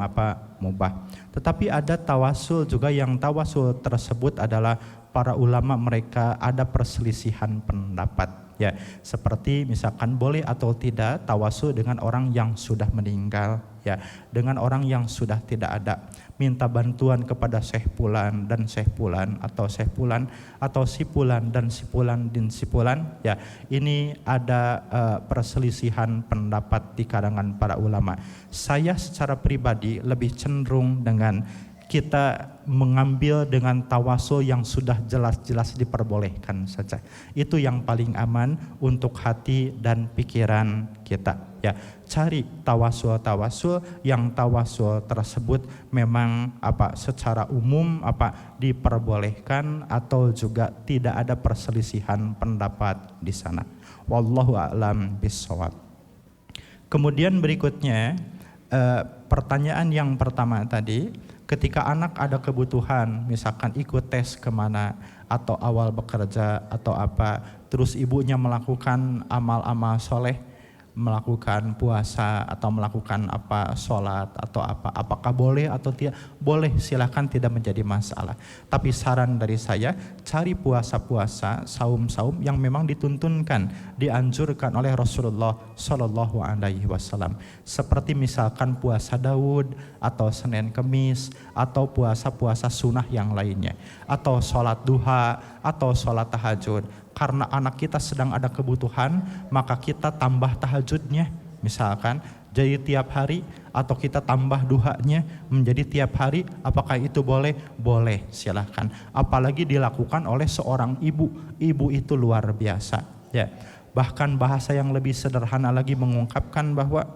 mubah. Tetapi ada tawasul juga yang tawasul tersebut adalah para ulama mereka ada perselisihan pendapat. Ya, seperti misalkan boleh atau tidak tawasul dengan orang yang sudah meninggal, ya, dengan orang yang sudah tidak ada. Minta bantuan kepada Syekh Fulan dan Syekh Fulan atau Syekh Fulan atau si Fulan dan si Fulan dan si Fulan, ya. Ini ada perselisihan pendapat di kalangan para ulama. Saya secara pribadi lebih cenderung dengan kita mengambil dengan tawasul yang sudah jelas-jelas diperbolehkan saja. Itu yang paling aman untuk hati dan pikiran kita. Ya, cari tawasul yang tawasul tersebut memang secara umum diperbolehkan atau juga tidak ada perselisihan pendapat di sana. Wallahu a'lam bishawab. Kemudian berikutnya pertanyaan yang pertama tadi, ketika anak ada kebutuhan, misalkan ikut tes kemana atau awal bekerja atau terus ibunya melakukan amal-amal soleh, melakukan puasa atau melakukan sholat atau apakah boleh atau tidak? Boleh, silakan, tidak menjadi masalah. Tapi saran dari saya, cari puasa-puasa, saum-saum yang memang dituntunkan, dianjurkan oleh Rasulullah Shallallahu Alaihi Wasallam. Seperti misalkan puasa Daud atau Senin Kemis atau puasa-puasa sunnah yang lainnya, atau sholat duha atau sholat tahajud. Karena anak kita sedang ada kebutuhan, maka kita tambah tahajudnya misalkan jadi tiap hari, atau kita tambah duhanya menjadi tiap hari. Apakah itu boleh? Boleh, silahkan. Apalagi dilakukan oleh seorang ibu. Ibu itu luar biasa, ya. Bahkan bahasa yang lebih sederhana lagi mengungkapkan bahwa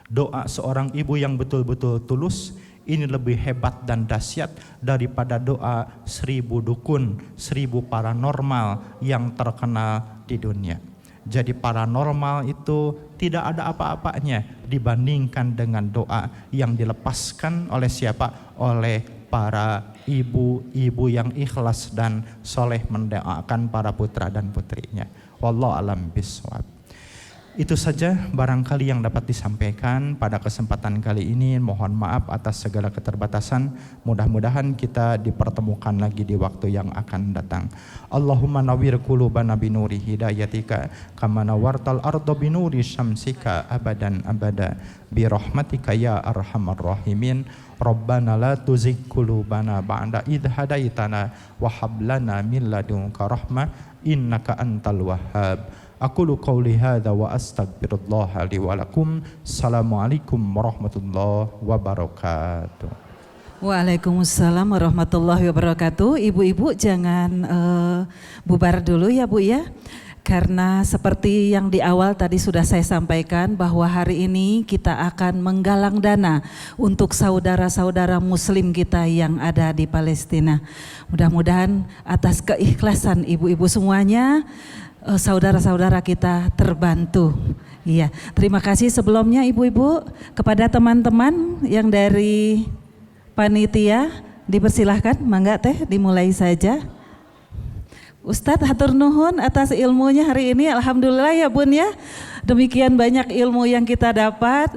doa seorang ibu yang betul-betul tulus ini lebih hebat dan dahsyat daripada doa 1000 dukun, 1000 paranormal yang terkenal di dunia. Jadi paranormal itu tidak ada apa-apanya dibandingkan dengan doa yang dilepaskan oleh siapa? Oleh para ibu-ibu yang ikhlas dan soleh mendoakan para putra dan putrinya. Wallahu a'lam bishawab. Itu saja barangkali yang dapat disampaikan pada kesempatan kali ini. Mohon maaf atas segala keterbatasan. Mudah-mudahan kita dipertemukan lagi di waktu yang akan datang. Allahumma nawwir qulubana binuri hidayatika kama nawwartal arda binuri syamsika abadan abada bi rahmatika ya arhamar rahimin. Rabbana la tuzigh qulubana ba'da idh hadaitana wa hab lana min ladunka rahmah innaka antal wahhab. Aqulu qawli hadza wa astaghfirullah li wa lakum. Assalamualaikum warahmatullahi wabarakatuh. Waalaikumsalam warahmatullahi wabarakatuh. Ibu-ibu jangan bubar dulu ya Bu ya. Karena seperti yang di awal tadi sudah saya sampaikan bahwa hari ini kita akan menggalang dana untuk saudara-saudara muslim kita yang ada di Palestina. Mudah-mudahan atas keikhlasan ibu-ibu semuanya, saudara-saudara kita terbantu. Iya, terima kasih sebelumnya ibu-ibu. Kepada teman-teman yang dari panitia, dipersilahkan, mangga teh dimulai saja. Ustadz hatur nuhun atas ilmunya hari ini, alhamdulillah ya Bun ya. Demikian banyak ilmu yang kita dapat.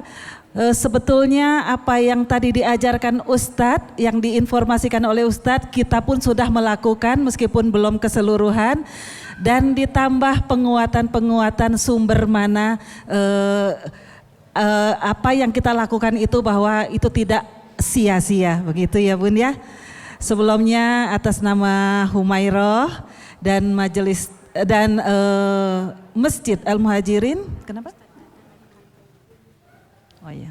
Sebetulnya apa yang tadi diajarkan Ustadz, yang diinformasikan oleh Ustadz, kita pun sudah melakukan meskipun belum keseluruhan. Dan ditambah penguatan-penguatan sumber mana apa yang kita lakukan itu bahwa itu tidak sia-sia, begitu ya Bun ya. Sebelumnya atas nama Humairah dan majelis dan Masjid Al-Muhajirin, kenapa? Oh iya.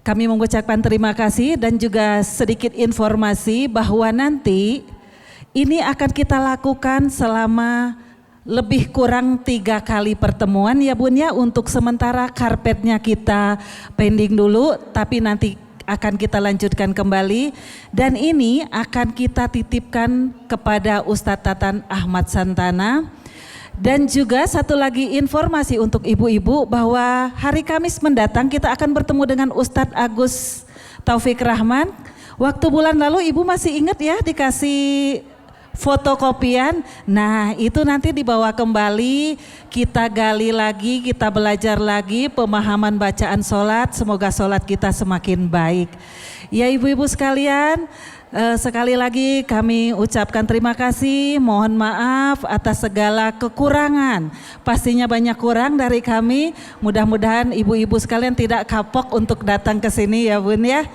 Kami mengucapkan terima kasih dan juga sedikit informasi bahwa nanti ini akan kita lakukan selama lebih kurang 3 kali pertemuan ya Bun ya. Untuk sementara karpetnya kita pending dulu, tapi nanti akan kita lanjutkan kembali. Dan ini akan kita titipkan kepada Ustadz Tatan Ahmad Santana. Dan juga satu lagi informasi untuk ibu-ibu bahwa hari Kamis mendatang kita akan bertemu dengan Ustadz Agus Taufik Rahman. Waktu bulan lalu ibu masih ingat ya dikasih fotokopian. Nah itu nanti dibawa kembali, kita gali lagi, kita belajar lagi pemahaman bacaan sholat. Semoga sholat kita semakin baik. Ya ibu-ibu sekalian, sekali lagi kami ucapkan terima kasih, mohon maaf atas segala kekurangan. Pastinya banyak kurang dari kami, mudah-mudahan ibu-ibu sekalian tidak kapok untuk datang ke sini ya Bun ya.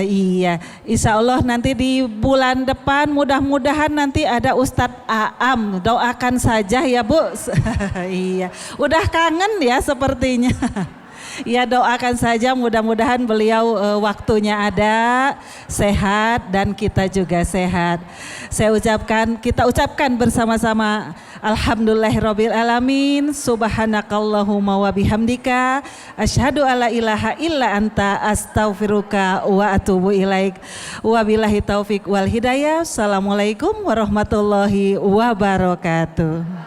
Iya, insya Allah nanti di bulan depan mudah-mudahan nanti ada Ustadz Aam, doakan saja ya Bu. Iya, udah kangen ya sepertinya. Ya doakan saja mudah-mudahan beliau waktunya ada, sehat dan kita juga sehat. Kita ucapkan bersama-sama alhamdulillahirabbil alamin, subhanakallahumma wa bihamdika, asyhadu alla ilaha illa anta, astaghfiruka wa atubu ilaik. Wabillahi taufik wal hidayah. Assalamualaikum warahmatullahi wabarakatuh.